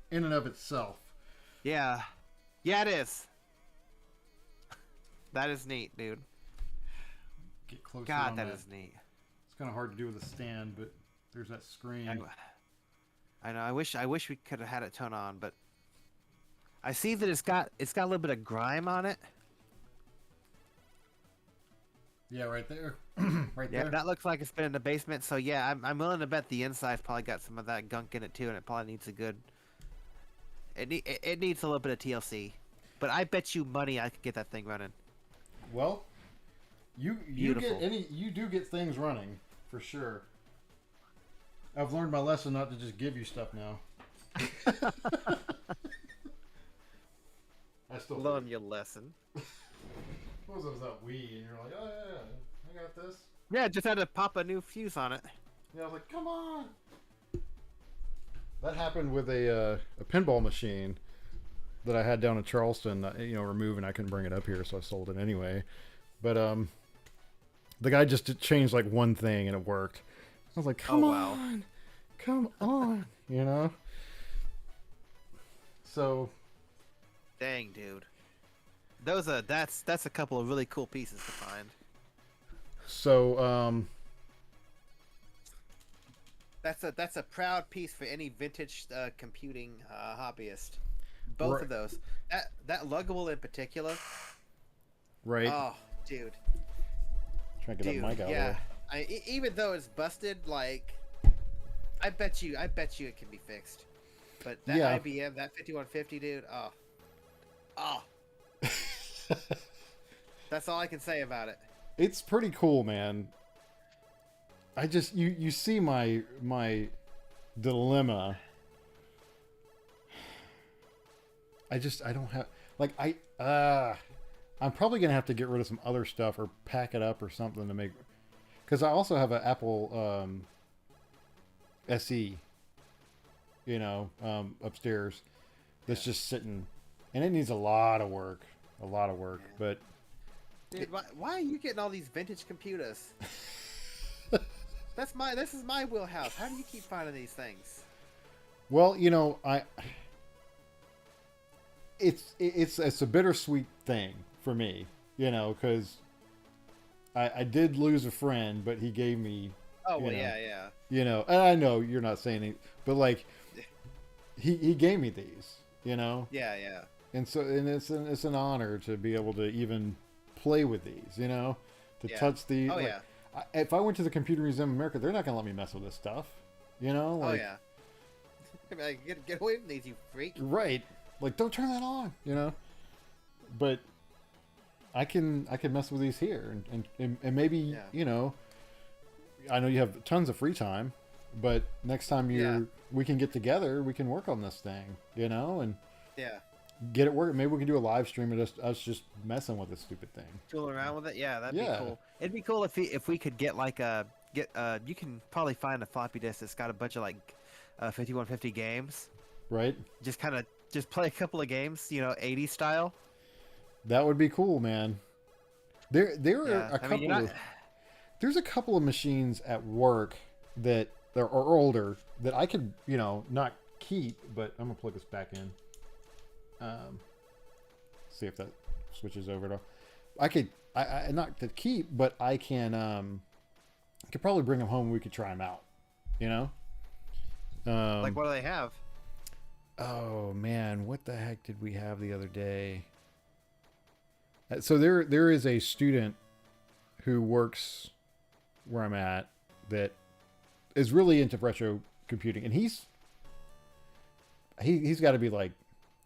in and of itself. Yeah. Yeah, it is. That is neat, dude. Get closer. God, that is neat. It's kind of hard to do with a stand, but there's that screen. I know. I wish we could have had it turn on, but I see that it's got a little bit of grime on it. Yeah, right there. Right Yeah, there. that looks like it's been in the basement. So yeah, I'm willing to bet the inside's probably got some of that gunk in it too, and it probably needs a good. It needs a little bit of TLC, but I bet you money I could get that thing running. Well, you Beautiful. you do get things running for sure. I've learned my lesson not to just give you stuff now. I still Learn your lesson. What was that Wii? And you're like, oh yeah, I got this. Yeah, just had to pop a new fuse on it. Yeah, I was like, come on. That happened with a pinball machine that I had down in Charleston. Removing. I couldn't bring it up here, so I sold it anyway. But the guy just changed like one thing and it worked. I was like, come on, come on, you know. So. Dang, dude. That's a couple of really cool pieces to find. So That's a proud piece for any vintage computing hobbyist. Both right. of those. That luggable in particular. Right. Oh, dude. Trying to get that mic out. Yeah. Even though it's busted, like, I bet you it can be fixed. But that IBM, that 5150, dude. Oh. That's all I can say about it. It's pretty cool, man. I just you see my dilemma. I don't have like I'm probably gonna have to get rid of some other stuff or pack it up or something to make, because I also have an Apple SE, upstairs that's just sitting, and it needs a lot of work, but Dude, why are you getting all these vintage computers? This is my wheelhouse. How do you keep finding these things? well, it's a bittersweet thing for me, because I did lose a friend, but he gave me, Oh well, yeah. and I know you're not saying it, but like he gave me these, Yeah. and so it's an honor to be able to even play with these, to touch these. Oh like, yeah. If I went to the Computer Museum of America, they're not gonna let me mess with this stuff, like, Oh yeah. Like, get away from these, you freak. right, like don't turn that on, but I can mess with these here, and maybe I know you have tons of free time, but next time we can get together, we can work on this thing, and Yeah. get it working. Maybe we can do a live stream of us just messing with this stupid thing. Fooling around with it. Yeah, that'd Yeah. be cool. It'd be cool if we could get like you can probably find a floppy disk that's got a bunch of like 5150 games. Right? Just play a couple of games, 80s style. That would be cool, man. There are Yeah. a I mean, couple of there's a couple of machines at work that are older that I could, not keep, but I'm gonna plug this back in. See if that switches over at all. I not to keep, but I could probably bring them home and we could try them out, like what do they have? Oh man, what the heck did we have the other day? So there is a student who works where I'm at that is really into retro computing, and he's got to be like,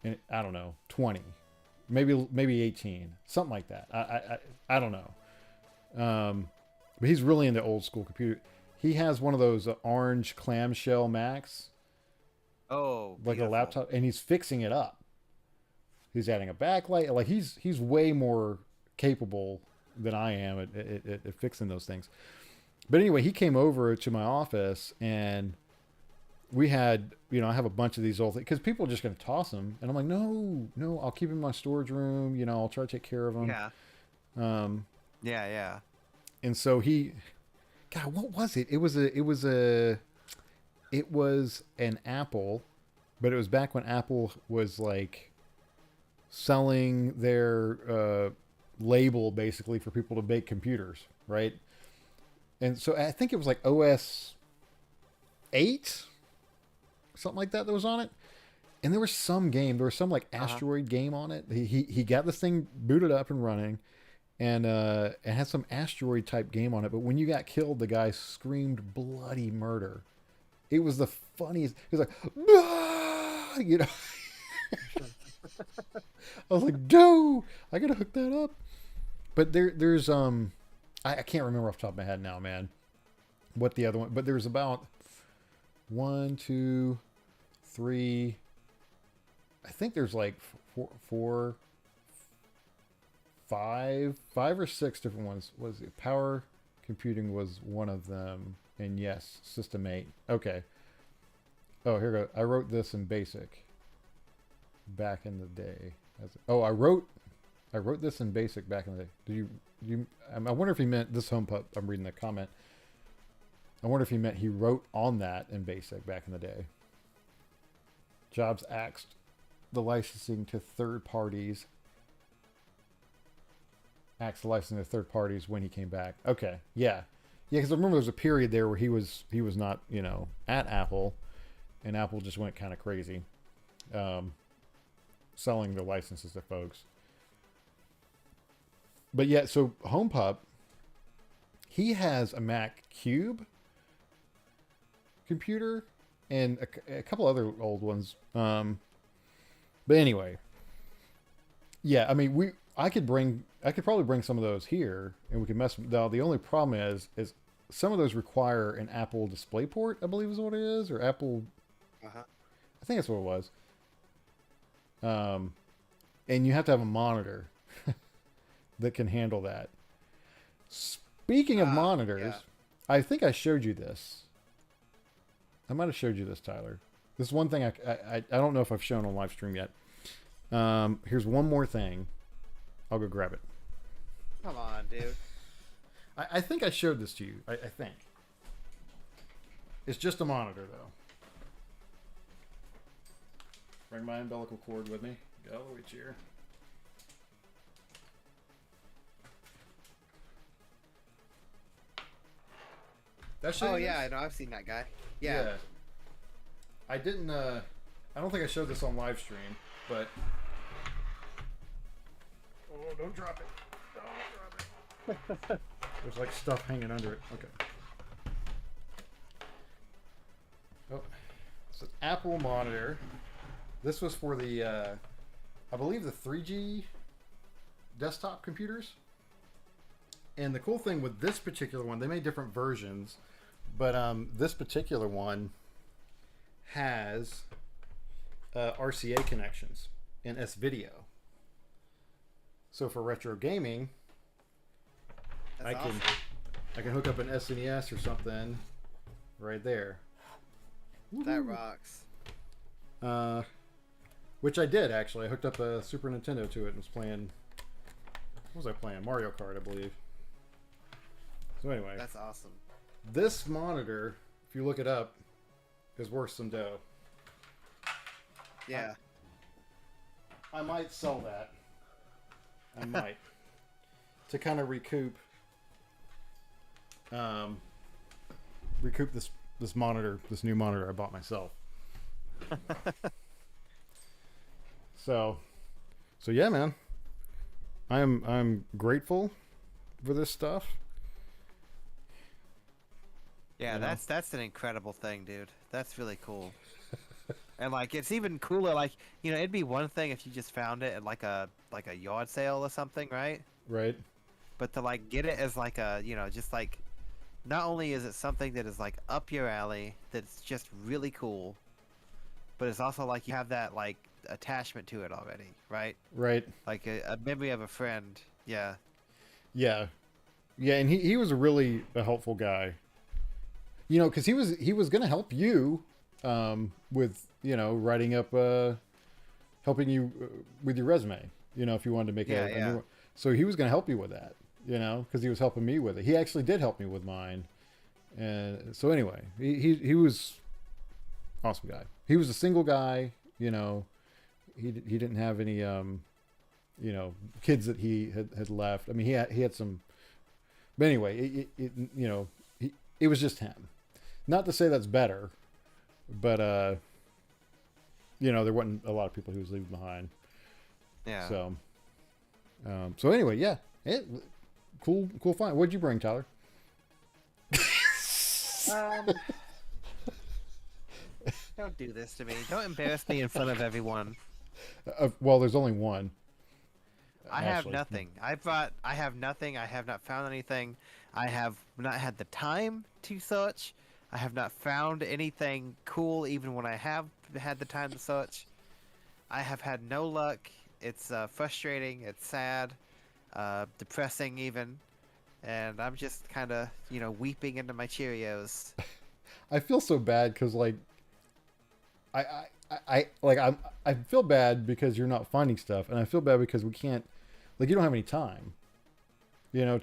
I don't know, 20, maybe 18, something like that. I don't know. But he's really into old school computer. He has one of those orange clamshell Macs, Oh, like beautiful. a laptop, and he's fixing it up. He's adding a backlight. Like he's way more capable than I am at fixing those things. But anyway, he came over to my office, and we had, I have a bunch of these old things because people are just going to toss them, and I'm like, no, I'll keep them in my storage room. I'll try to take care of them. Yeah. Yeah. And so God, what was it? It was an Apple, but it was back when Apple was like selling their label basically for people to make computers, right? And so I think it was like OS 8, something like that was on it. And there was some like asteroid game on it. He got this thing booted up and running, and it had some asteroid type game on it. But when you got killed, the guy screamed bloody murder. It was the funniest. He was like, "Ah!" I was like, no, I gotta hook that up. But there's I can't remember off the top of my head now, man, what the other one. But there's about 1, 2, 3. I think there's like four, five or six different ones. Was it Power Computing was one of them, and yes, System 8. Okay. Oh, here we go. I wrote this in BASIC back in the day. I wrote this in BASIC back in the day. Do you? I wonder if he meant this home pup. I'm reading the comment. I wonder if he meant he wrote on that in BASIC back in the day. Jobs axed the licensing to third parties. Axed the licensing to third parties when he came back. Okay, yeah, because I remember there was a period there where he was not at Apple, and Apple just went kind of crazy, selling the licenses to folks. But yeah, so HomePup, he has a Mac Cube computer and a couple other old ones. But anyway, yeah, I mean, I could probably bring some of those here, and we could mess. Now the only problem is some of those require an Apple DisplayPort, I believe is what it is, or Apple. Uh-huh. I think that's what it was. And you have to have a monitor that can handle that. Speaking of monitors, yeah. I think I showed you this. I might have showed you this, Tyler. This is one thing I don't know if I've shown on live stream yet. Here's one more thing. I'll go grab it. Come on, dude. I think I showed this to you. I think. It's just a monitor, though. Bring my umbilical cord with me. Go all the way here. Oh yeah, I know. I've seen that guy. Yeah. I didn't. I don't think I showed this on live stream, but. Oh, don't drop it! Don't drop it! There's like stuff hanging under it. Okay. Oh, it's an Apple monitor. This was for the, I believe the 3G desktop computers. And the cool thing with this particular one, they made different versions, but this particular one has RCA connections and S-Video. So for retro gaming, That's awesome. I can hook up an SNES or something right there. That rocks. Which I did actually. I hooked up a Super Nintendo to it and was playing. What was I playing? Mario Kart, I believe. So anyway, That's awesome. this monitor, if you look it up, is worth some dough. Yeah. I might sell that. I might to kind of recoup this monitor, this new monitor I bought myself. So yeah, man. I'm grateful for this stuff. Yeah, You know? that's an incredible thing, dude. That's really cool. And like it's even cooler, like, you know, it'd be one thing if you just found it at like a yard sale or something, right? Right. But to like get it as like a, you know, just like not only is it something that is like up your alley, that's just really cool, but it's also like you have that like attachment to it already, right? Right. Like a memory of a friend. Yeah. Yeah. Yeah, and he was really a helpful guy. You know, because he was going to help you with, you know, writing up, helping you with your resume, you know, if you wanted to make a new one. So he was going to help you with that, you know, because he was helping me with it. He actually did help me with mine. And so anyway, he was awesome guy. He was a single guy, you know. He didn't have any, you know, kids that he had left. I mean, he had some, but anyway, you know, it was just him. Not to say that's better, but you know, there wasn't a lot of people he was leaving behind. Yeah. So anyway, yeah, cool find. What'd you bring, Tyler? Don't do this to me. Don't embarrass me in front of everyone. Well, there's only one. I have Ashley. nothing. I have nothing. I have not found anything. I have not had the time to search. I have not found anything cool even when I have had the time to search. I have had no luck. It's frustrating. It's sad. Depressing even. And I'm just kind of, you know, weeping into my Cheerios. I feel so bad because like I feel bad because you're not finding stuff, and I feel bad because we can't, like, you don't have any time, you know,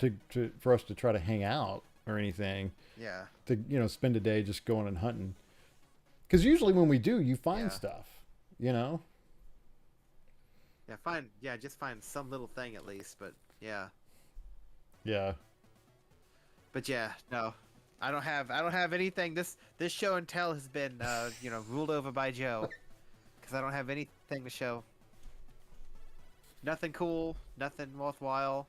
for us to try to hang out or anything. Yeah. To, you know, spend a day just going and hunting. Because usually when we do, you find Yeah. stuff, you know. Yeah, just find some little thing at least, but yeah. Yeah. But yeah, no. I don't have anything. This show and tell has been you know, ruled over by Joe, cuz I don't have anything to show. Nothing cool, nothing worthwhile.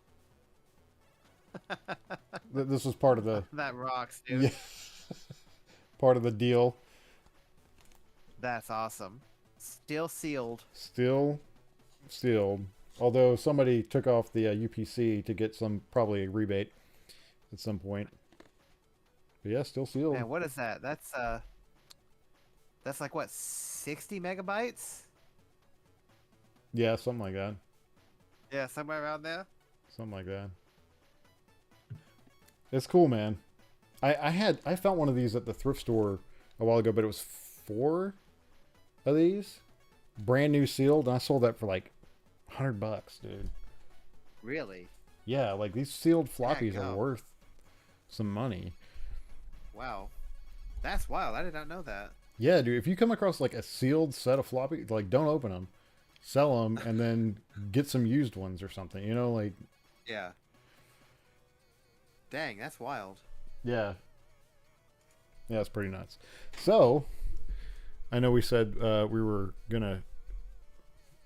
This was part of the That rocks, dude. yeah, part of the deal. That's awesome. Still sealed. Still sealed. Although somebody took off the UPC to get probably a rebate at some point. But yeah, still sealed. Man, what is that? That's like what, 60 megabytes? Yeah, something like that. Yeah, somewhere around there. Something like that. It's cool, man. I found one of these at the thrift store a while ago, but it was 4 of these, brand new sealed, and I sold that for like $100, dude. Really? Yeah, like these sealed floppies are Heck, worth some money. wow. That's wild. I did not know that. Yeah, dude. If you come across like a sealed set of floppy, like don't open them, sell them, and then get some used ones or something. You know, like Yeah. Dang, that's wild. yeah, yeah, it's pretty nuts. So I know we said we were gonna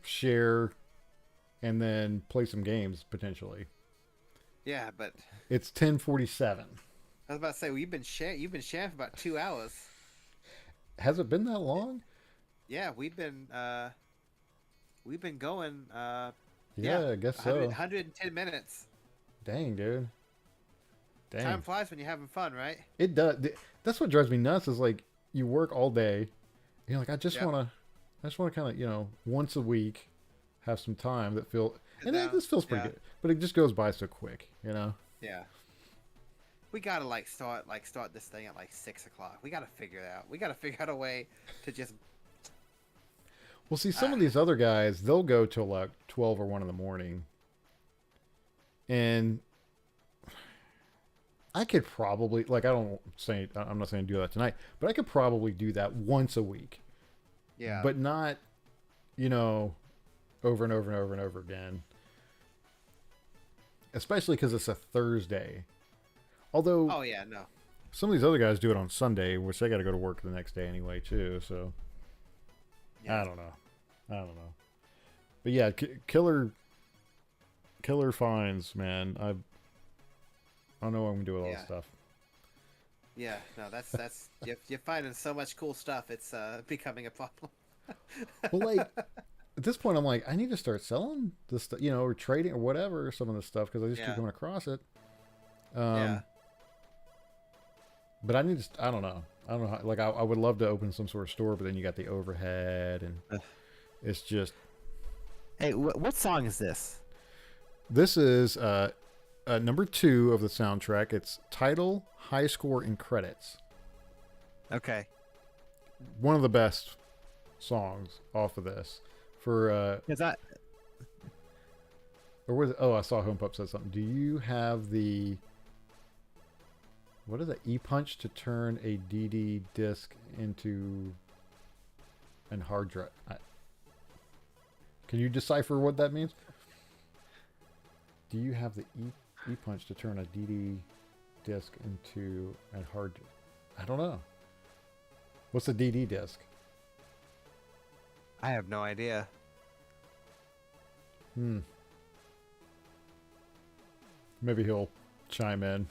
share and then play some games potentially. Yeah, but It's 10:47. I was about to say, well, you've been sharing for about 2 hours. Has it been that long? Yeah, we've been going. Yeah, I guess 100, so. 110 minutes. Dang, dude. Dang. Time flies when you're having fun, right? It does. That's what drives me nuts. Is like you work all day. You're like, I just Yep. want to kind of, once a week, have some time that feel. Sit And down. this feels pretty Yeah. good, but it just goes by so quick, you know. Yeah. We gotta start this thing at like 6 o'clock. We gotta figure it out. We gotta figure out a way to just. Well, see, some of these other guys, they'll go till like 12 or 1 in the morning, and I could probably I'm not saying do that tonight, but I could probably do that once a week. Yeah. But not, over and over and over and over again. Especially because it's a Thursday. Although Oh yeah, no. some of these other guys do it on Sunday, which they got to go to work the next day anyway too. So Yeah. I don't know. But yeah, killer finds, man. I don't know what I'm gonna do with all this Yeah. stuff. Yeah. No, that's you're finding so much cool stuff. It's becoming a problem. Well, like at this point, I'm like, I need to start selling this stuff, or trading or whatever, some of this stuff, because I just keep Yeah. coming across it. Yeah. But I need to. I don't know. How, like I would love to open some sort of store, but then you got the overhead, and it's just. Hey, what song is this? This is number 2 of the soundtrack. It's title, high score, and credits. Okay. One of the best songs off of this. For Cause I. or was it, oh, I saw Home Pup said something. Do you have the what is it? E-punch to turn a DD disc into an hard drive. Can you decipher what that means? Do you have the E-punch to turn a DD disc into a hard? I don't know. What's a DD disc? I have no idea. Maybe he'll chime in.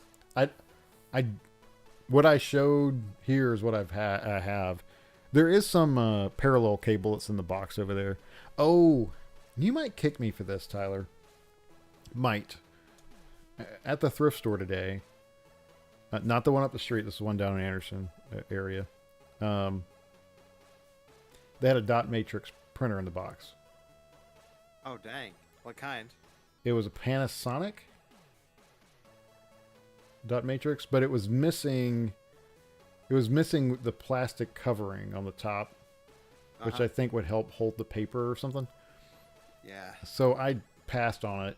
What I showed here is what I have. There is some parallel cable that's in the box over there. Oh, you might kick me for this, Tyler. Might. At the thrift store today, not the one up the street. This is one down in Anderson area. They had a dot matrix printer in the box. Oh dang! What kind? It was a Panasonic dot matrix, but it was missing the plastic covering on the top, which I think would help hold the paper or something. Yeah. So I passed on it.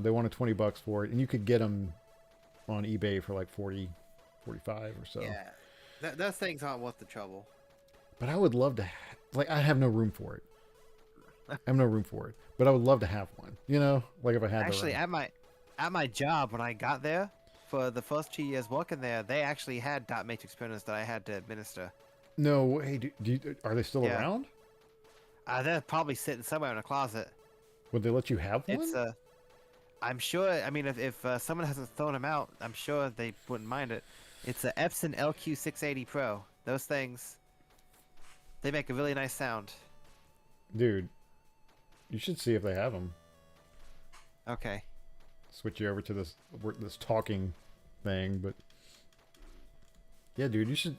They wanted $20 for it, and you could get them on eBay for like 40, 45 or so. Yeah. Those things aren't worth the trouble. But I would love to I have no room for it. I have no room for it, but I would love to have one. Like if I had Actually, the room. at my job when I got there for the first 2 years working there, they actually had dot matrix printers that I had to administer. No way. Are they still Yeah. around? They're probably sitting somewhere in a closet. Would they let you have one? It's I'm sure. I mean, if someone hasn't thrown them out, I'm sure they wouldn't mind it. It's a Epson LQ680 Pro. Those things, they make a really nice sound. Dude, you should see if they have them. Okay. Switch you over to this talking thing, but Yeah, dude, you should.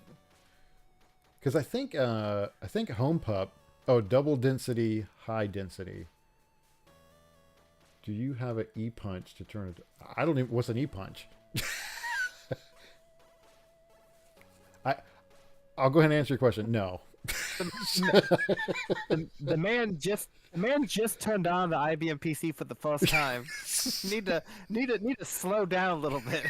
Because I think Home Pup. Oh, double density, high density. Do you have an E punch to turn it? I don't even. What's an E punch? I I'll go ahead and answer your question. No. The man just turned on the IBM PC for the first time. Need to slow down a little bit.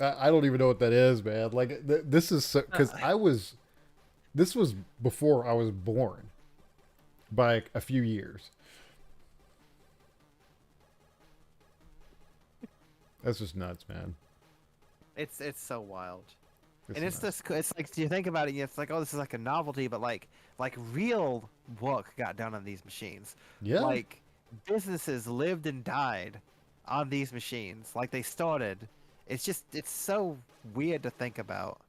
I don't even know what that is, man. Like this is because this was before I was born by a few years. That's just nuts, man. It's so wild. It's And it's nuts. this. It's like you think about it, it's like, oh, this is like a novelty, but like real work got done on these machines. Yeah. Like businesses lived and died on these machines. Like they started. It's so weird to think about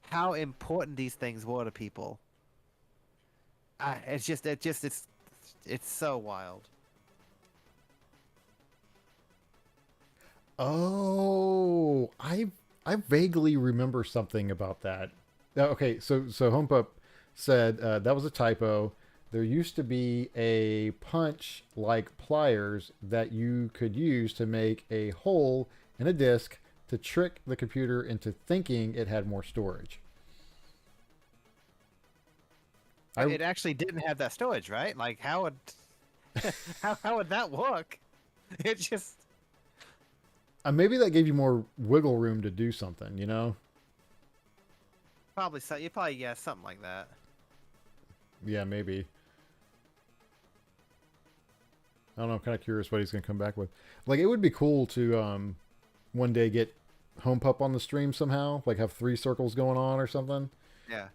how important these things were to people. It's so wild. Oh, I vaguely remember something about that. Okay, so Home Pup said that was a typo. There used to be a punch like pliers that you could use to make a hole in a disk to trick the computer into thinking it had more storage. It actually didn't have that storage, right? Like how would how would that work? It just Maybe that gave you more wiggle room to do something, you know? probably so. You probably yeah, something like that. Yeah, maybe. I don't know. I'm kind of curious what he's going to come back with. Like, it would be cool to one day get Home Pup on the stream somehow. Like, have 3 circles going on or something. Yeah.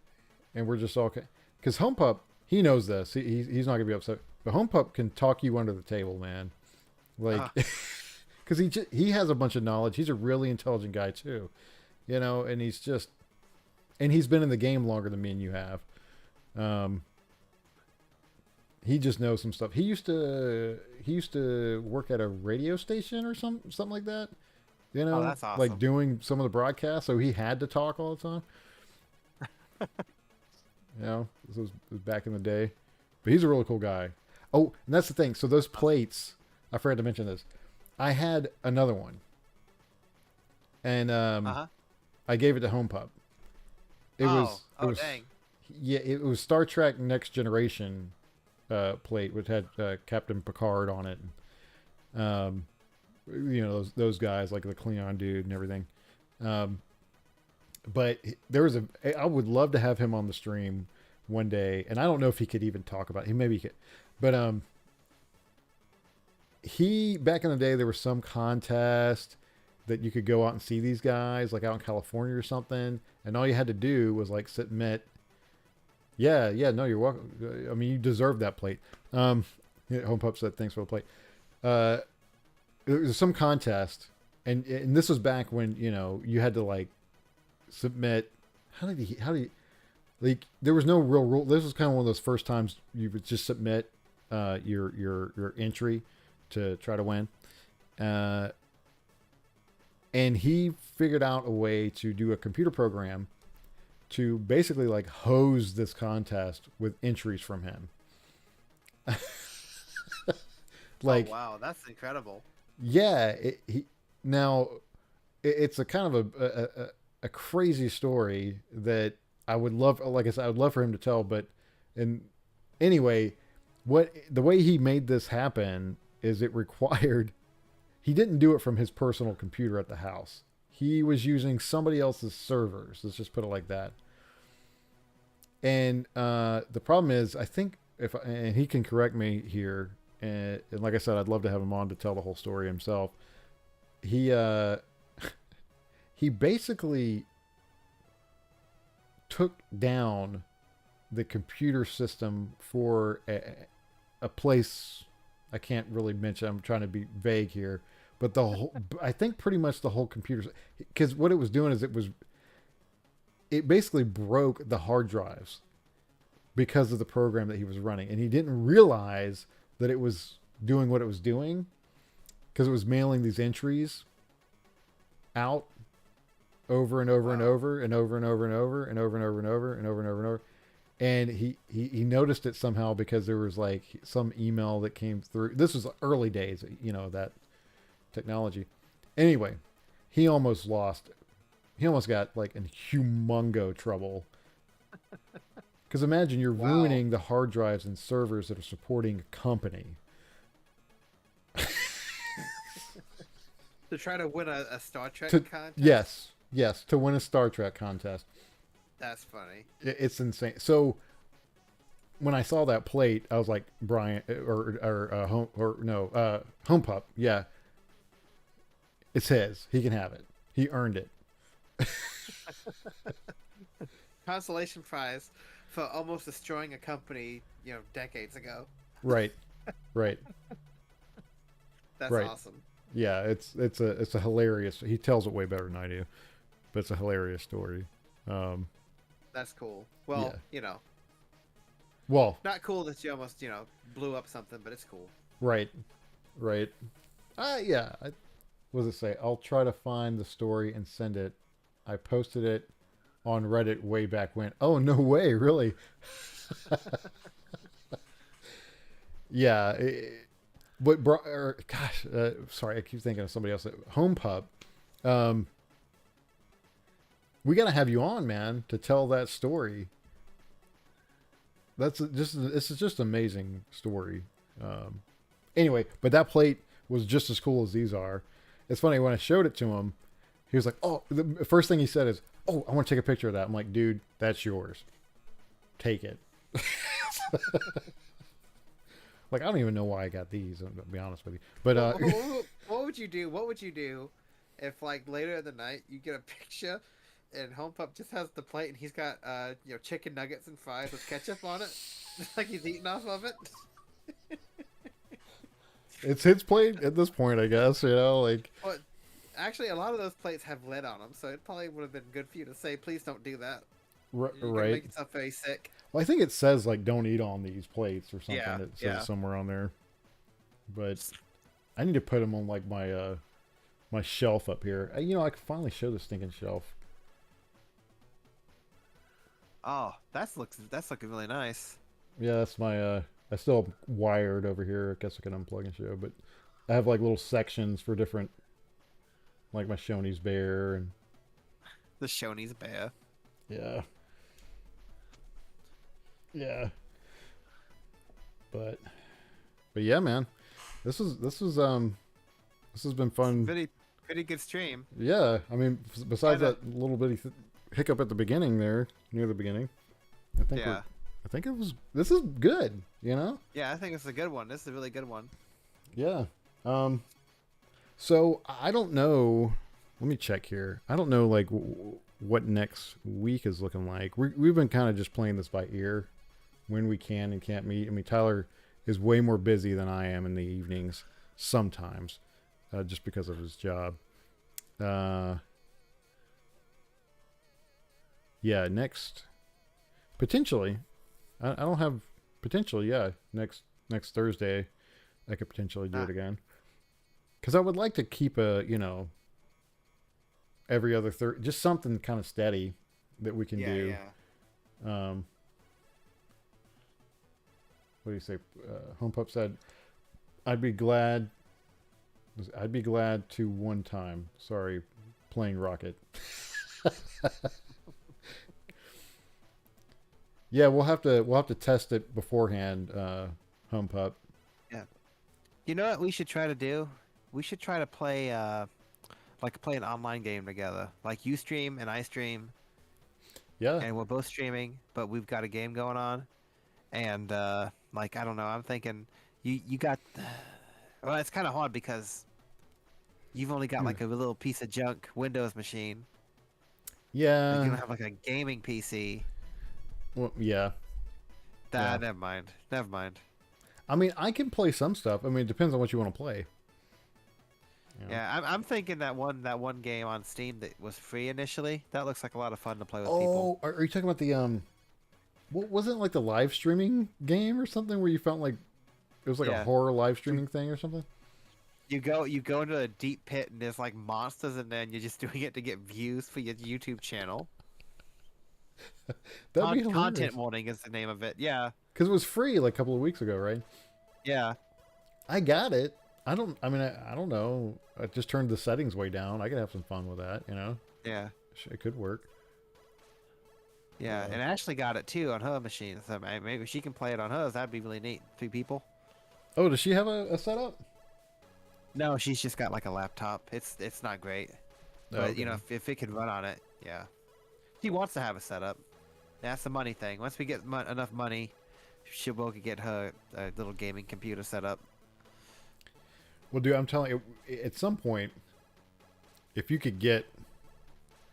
And we're just all... Because Home Pup, he knows this. He's not going to be upset. But Home Pup can talk you under the table, man. Like... Because he has a bunch of knowledge. He's a really intelligent guy, too. You know, and he's just... And he's been in the game longer than me and you have. He just knows some stuff. He used to work at a radio station or something like that. You know, Oh, that's awesome. like doing some of the broadcasts, so he had to talk all the time. You know, this was back in the day. But he's a really cool guy. Oh, and that's the thing. So those plates, I forgot to mention this. I had another one, and I gave it to Home Pup. It was dang. Yeah, it was Star Trek Next Generation plate, which had Captain Picard on it. You know, those guys like the Klingon dude and everything. But there was I would love to have him on the stream one day, and I don't know if he could even talk about it. He maybe could, but he back in the day there was some contest that you could go out and see these guys like out in California or something, and all you had to do was like submit. Yeah, no, you're welcome. I mean, you deserve that plate. Home Pup said thanks for the plate. There was some contest, and this was back when, you know, you had to like submit. How did he like? There was no real rule. This was kind of one of those first times you would just submit your entry to try to win. And he figured out a way to do a computer program to basically like hose this contest with entries from him. Like, oh, wow, that's incredible. Yeah, it's a kind of a crazy story that I would love, like I said, I would love for him to tell. But anyway, the way he made this happen is it required. He didn't do it from his personal computer at the house. He was using somebody else's servers. Let's just put it like that. And the problem is, I think and he can correct me here. And like I said, I'd love to have him on to tell the whole story himself. He he basically took down the computer system for a place I can't really mention. I'm trying to be vague here, but I think pretty much the whole computer, because what it was doing is it basically broke the hard drives because of the program that he was running, and he didn't realize that it was doing what it was doing because it was mailing these entries out over and over and over and over and over and over and over and over and over and over and over and over. And he noticed it somehow because there was like some email that came through. This was early days, you know, that technology. Anyway, he almost got like in humongo trouble. Because imagine you're ruining the hard drives and servers that are supporting a company. To try to win a Star Trek contest? Yes, to win a Star Trek contest. That's funny. It's insane. So when I saw that plate, I was like, Brian Home Pup, yeah, it's his. He can have it. He earned it. Consolation prize for almost destroying a company, you know, decades ago. Right. That's right. awesome. Yeah, it's a hilarious. He tells it way better than I do, but it's a hilarious story. That's cool. Well, yeah. you know. Well, not cool that you almost, you know, blew up something, but it's cool. Right. Yeah. What does it say? I'll try to find the story and send it. I posted it on Reddit way back when. Oh, no way, really? Yeah. Sorry, I keep thinking of somebody else. Home Pup. We got to have you on, man, to tell that story. This is just an amazing story. Anyway, but that plate was just as cool as these are. It's funny, when I showed it to him, he was like, oh, the first thing he said is, oh, I want to take a picture of that. I'm like, dude, that's yours. Take it. Like, I don't even know why I got these, to be honest with you. But what would you do? What would you do if, like, later in the night you get a picture and Home Pup just has the plate and he's got you know, chicken nuggets and fries with ketchup on it, just like he's eating off of it? It's his plate at this point, I guess. You know, like. Well, actually, a lot of those plates have lead on them, so it probably would have been good for you to say, please don't do that. You're gonna make yourself very sick. Well, I think it says like don't eat on these plates or something. Yeah, It says somewhere on there. But I need to put them on like my my shelf up here. You know, I can finally show the stinking shelf. Oh, that's looking really nice. Yeah, that's my I still have wired over here. I guess I can unplug and show, but I have like little sections for different, like my Shoney's bear and the Shoney's bear. Yeah. But yeah, man. This has been fun. Pretty good stream. Yeah, I mean, besides that little bitty hiccup at the beginning there, near the beginning, I think this is good, you know? Yeah, I think it's a good one. This is a really good one. Yeah. So I don't know. Let me check here. I don't know, like, what next week is looking like. We've been kind of just playing this by ear when we can and can't meet. I mean, Tyler is way more busy than I am in the evenings sometimes, just because of his job. Yeah, next, potentially, I don't have potential. Yeah, next Thursday, I could potentially do it again. Because I would like to keep every other third, just something kind of steady that we can do. Yeah. What do you say? Home Pup said, I'd be glad to one time. Sorry, playing Rocket. Yeah, we'll have to test it beforehand, Home Pup. Yeah. You know what we should try to do? We should try to play play an online game together. Like you stream and I stream. Yeah. And we're both streaming, but we've got a game going on. And like, I don't know, I'm thinking you got, well, it's kind of hard because you've only got like a little piece of junk Windows machine. Yeah. You don't have like a gaming PC. Well, yeah. Never mind. I mean, I can play some stuff. I mean, it depends on what you want to play. You know? Yeah, I'm thinking that one game on Steam that was free initially. That looks like a lot of fun to play with people. Oh, are you talking about the wasn't it like the live streaming game or something where you felt like It was like a Yeah. horror live streaming thing or something. You go into a deep pit and there's like monsters in there and you're just doing it to get views for your YouTube channel. That'd be hilarious. Content warning is the name of it. Yeah. Because it was free like a couple of weeks ago, right? Yeah. I got it. I don't know. I just turned the settings way down. I could have some fun with that, you know? Yeah. It could work. Yeah. And Ashley got it too on her machine. So maybe she can play it on hers. That'd be really neat. 3 people. Oh, does she have a setup? No, she's just got like a laptop. It's not great. But, you know, if it could run on it, yeah. She wants to have a setup. That's the money thing. Once we get enough money, she'll be able to get her little gaming computer set up. Well, dude, I'm telling you, at some point, if you could get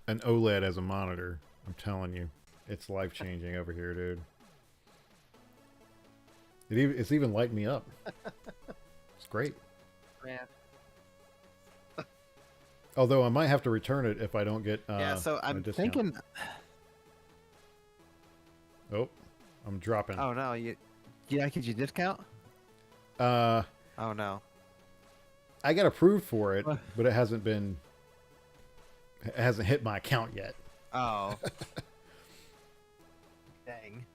an OLED as a monitor, I'm telling you, it's life-changing over here, dude. It's even lighting me up. It's great. Man. Although I might have to return it if I don't get Yeah, so I'm a discount. thinking... Oh, I'm dropping. Oh, no. Yeah, could you discount? Uh, Oh, no. I got approved for it, but it hasn't hit my account yet. Oh. Dang.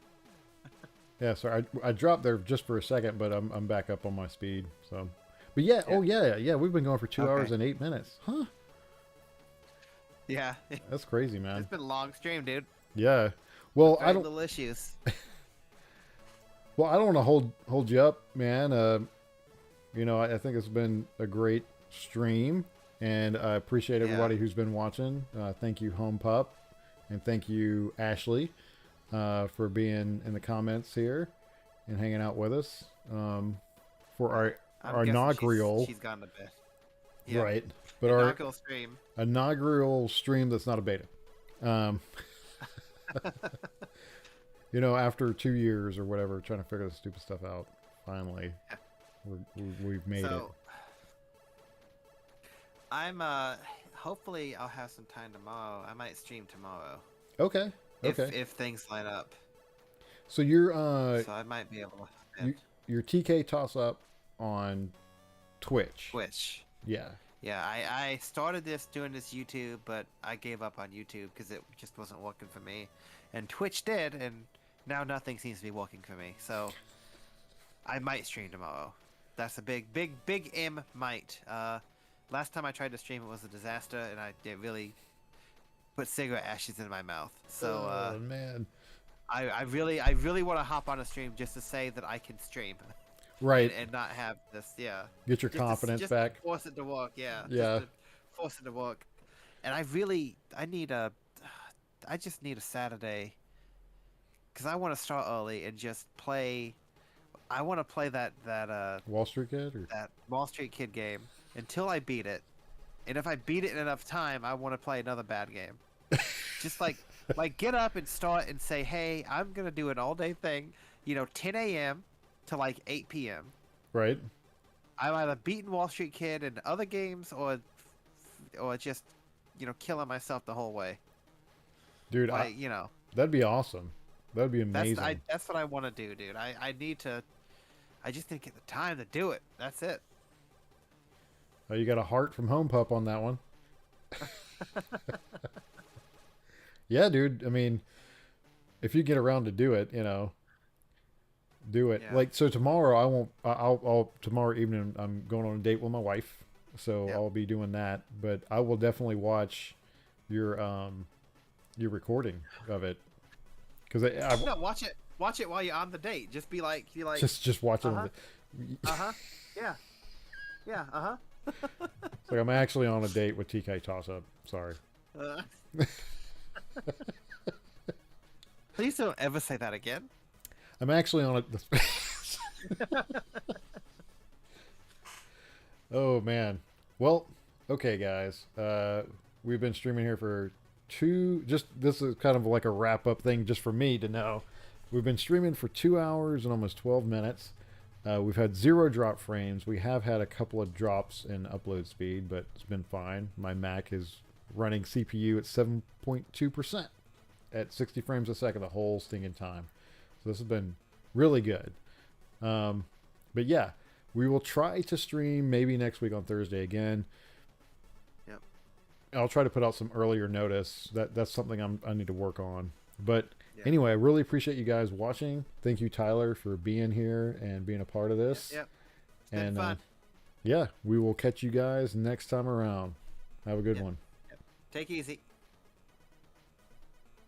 Yeah, sorry, I dropped there just for a second, but I'm back up on my speed. So, but yeah, oh yeah, we've been going for 2 hours and 8 minutes, huh? Yeah. That's crazy, man. It's been a long stream, dude. Yeah, well, Very I don't. little issues. Well, I don't want to hold you up, man. You know, I think it's been a great stream, and I appreciate everybody who's been watching. Thank you, Home Pup, and thank you, Ashley, for being in the comments here and hanging out with us for our inaugural. She's gone to bed. Yeah. Right, but Inaugural stream. Inaugural stream that's not a beta. You know, after 2 years or whatever, trying to figure this stupid stuff out, finally, we've made it. I'm hopefully I'll have some time tomorrow. I might stream tomorrow. Okay. If things line up. So you're So I might be able to. You're TKTossup on Twitch. Twitch. Yeah. Yeah, I started doing this YouTube, but I gave up on YouTube because it just wasn't working for me, and Twitch did, and now nothing seems to be working for me. So I might stream tomorrow. That's a big might. Last time I tried to stream, it was a disaster, and it really put cigarette ashes in my mouth. So oh man, I really want to hop on a stream just to say that I can stream. Right. And not have this, yeah. Get your confidence back. To force it to work, yeah. Yeah. Just to force it to work. And I just need a Saturday. Because I want to start early and just play. I want to play that Wall Street Kid? Or? That Wall Street Kid game until I beat it. And if I beat it in enough time, I want to play another bad game. Just like get up and start and say, hey, I'm going to do an all-day thing. 10 a.m. to like 8 p.m. Right. I've either beaten Wall Street Kid in other games or just, killing myself the whole way. Dude, that'd be awesome. That'd be amazing. That's what I want to do, dude. I just need to get the time to do it. That's it. Oh, you got a heart from Home Pup on that one. Yeah, dude. I mean, if you get around to do it, do it. Yeah. Like, so tomorrow I'll tomorrow evening I'm going on a date with my wife, so I'll be doing that, but I will definitely watch your recording of it, because no, watch it while you're on the date. Just be like just watch it. Yeah It's like I'm actually on a date with TKTossup. Sorry. Please don't ever say that again. I'm actually on it. Oh man. Well, okay, guys. We've been streaming here for this is kind of like a wrap up thing just for me to know. We've been streaming for 2 hours and almost 12 minutes. We've had 0 drop frames. We have had a couple of drops in upload speed, but it's been fine. My Mac is running CPU at 7.2% at 60 frames a second the whole stinking time. So this has been really good. But yeah, we will try to stream maybe next week on Thursday again. Yep. I'll try to put out some earlier notice. That's something I need to work on. But Yeah. anyway, I really appreciate you guys watching. Thank you, Tyler, for being here and being a part of this. Yep. It's been And fun. yeah, we will catch you guys next time around. Have a good one. Take it easy.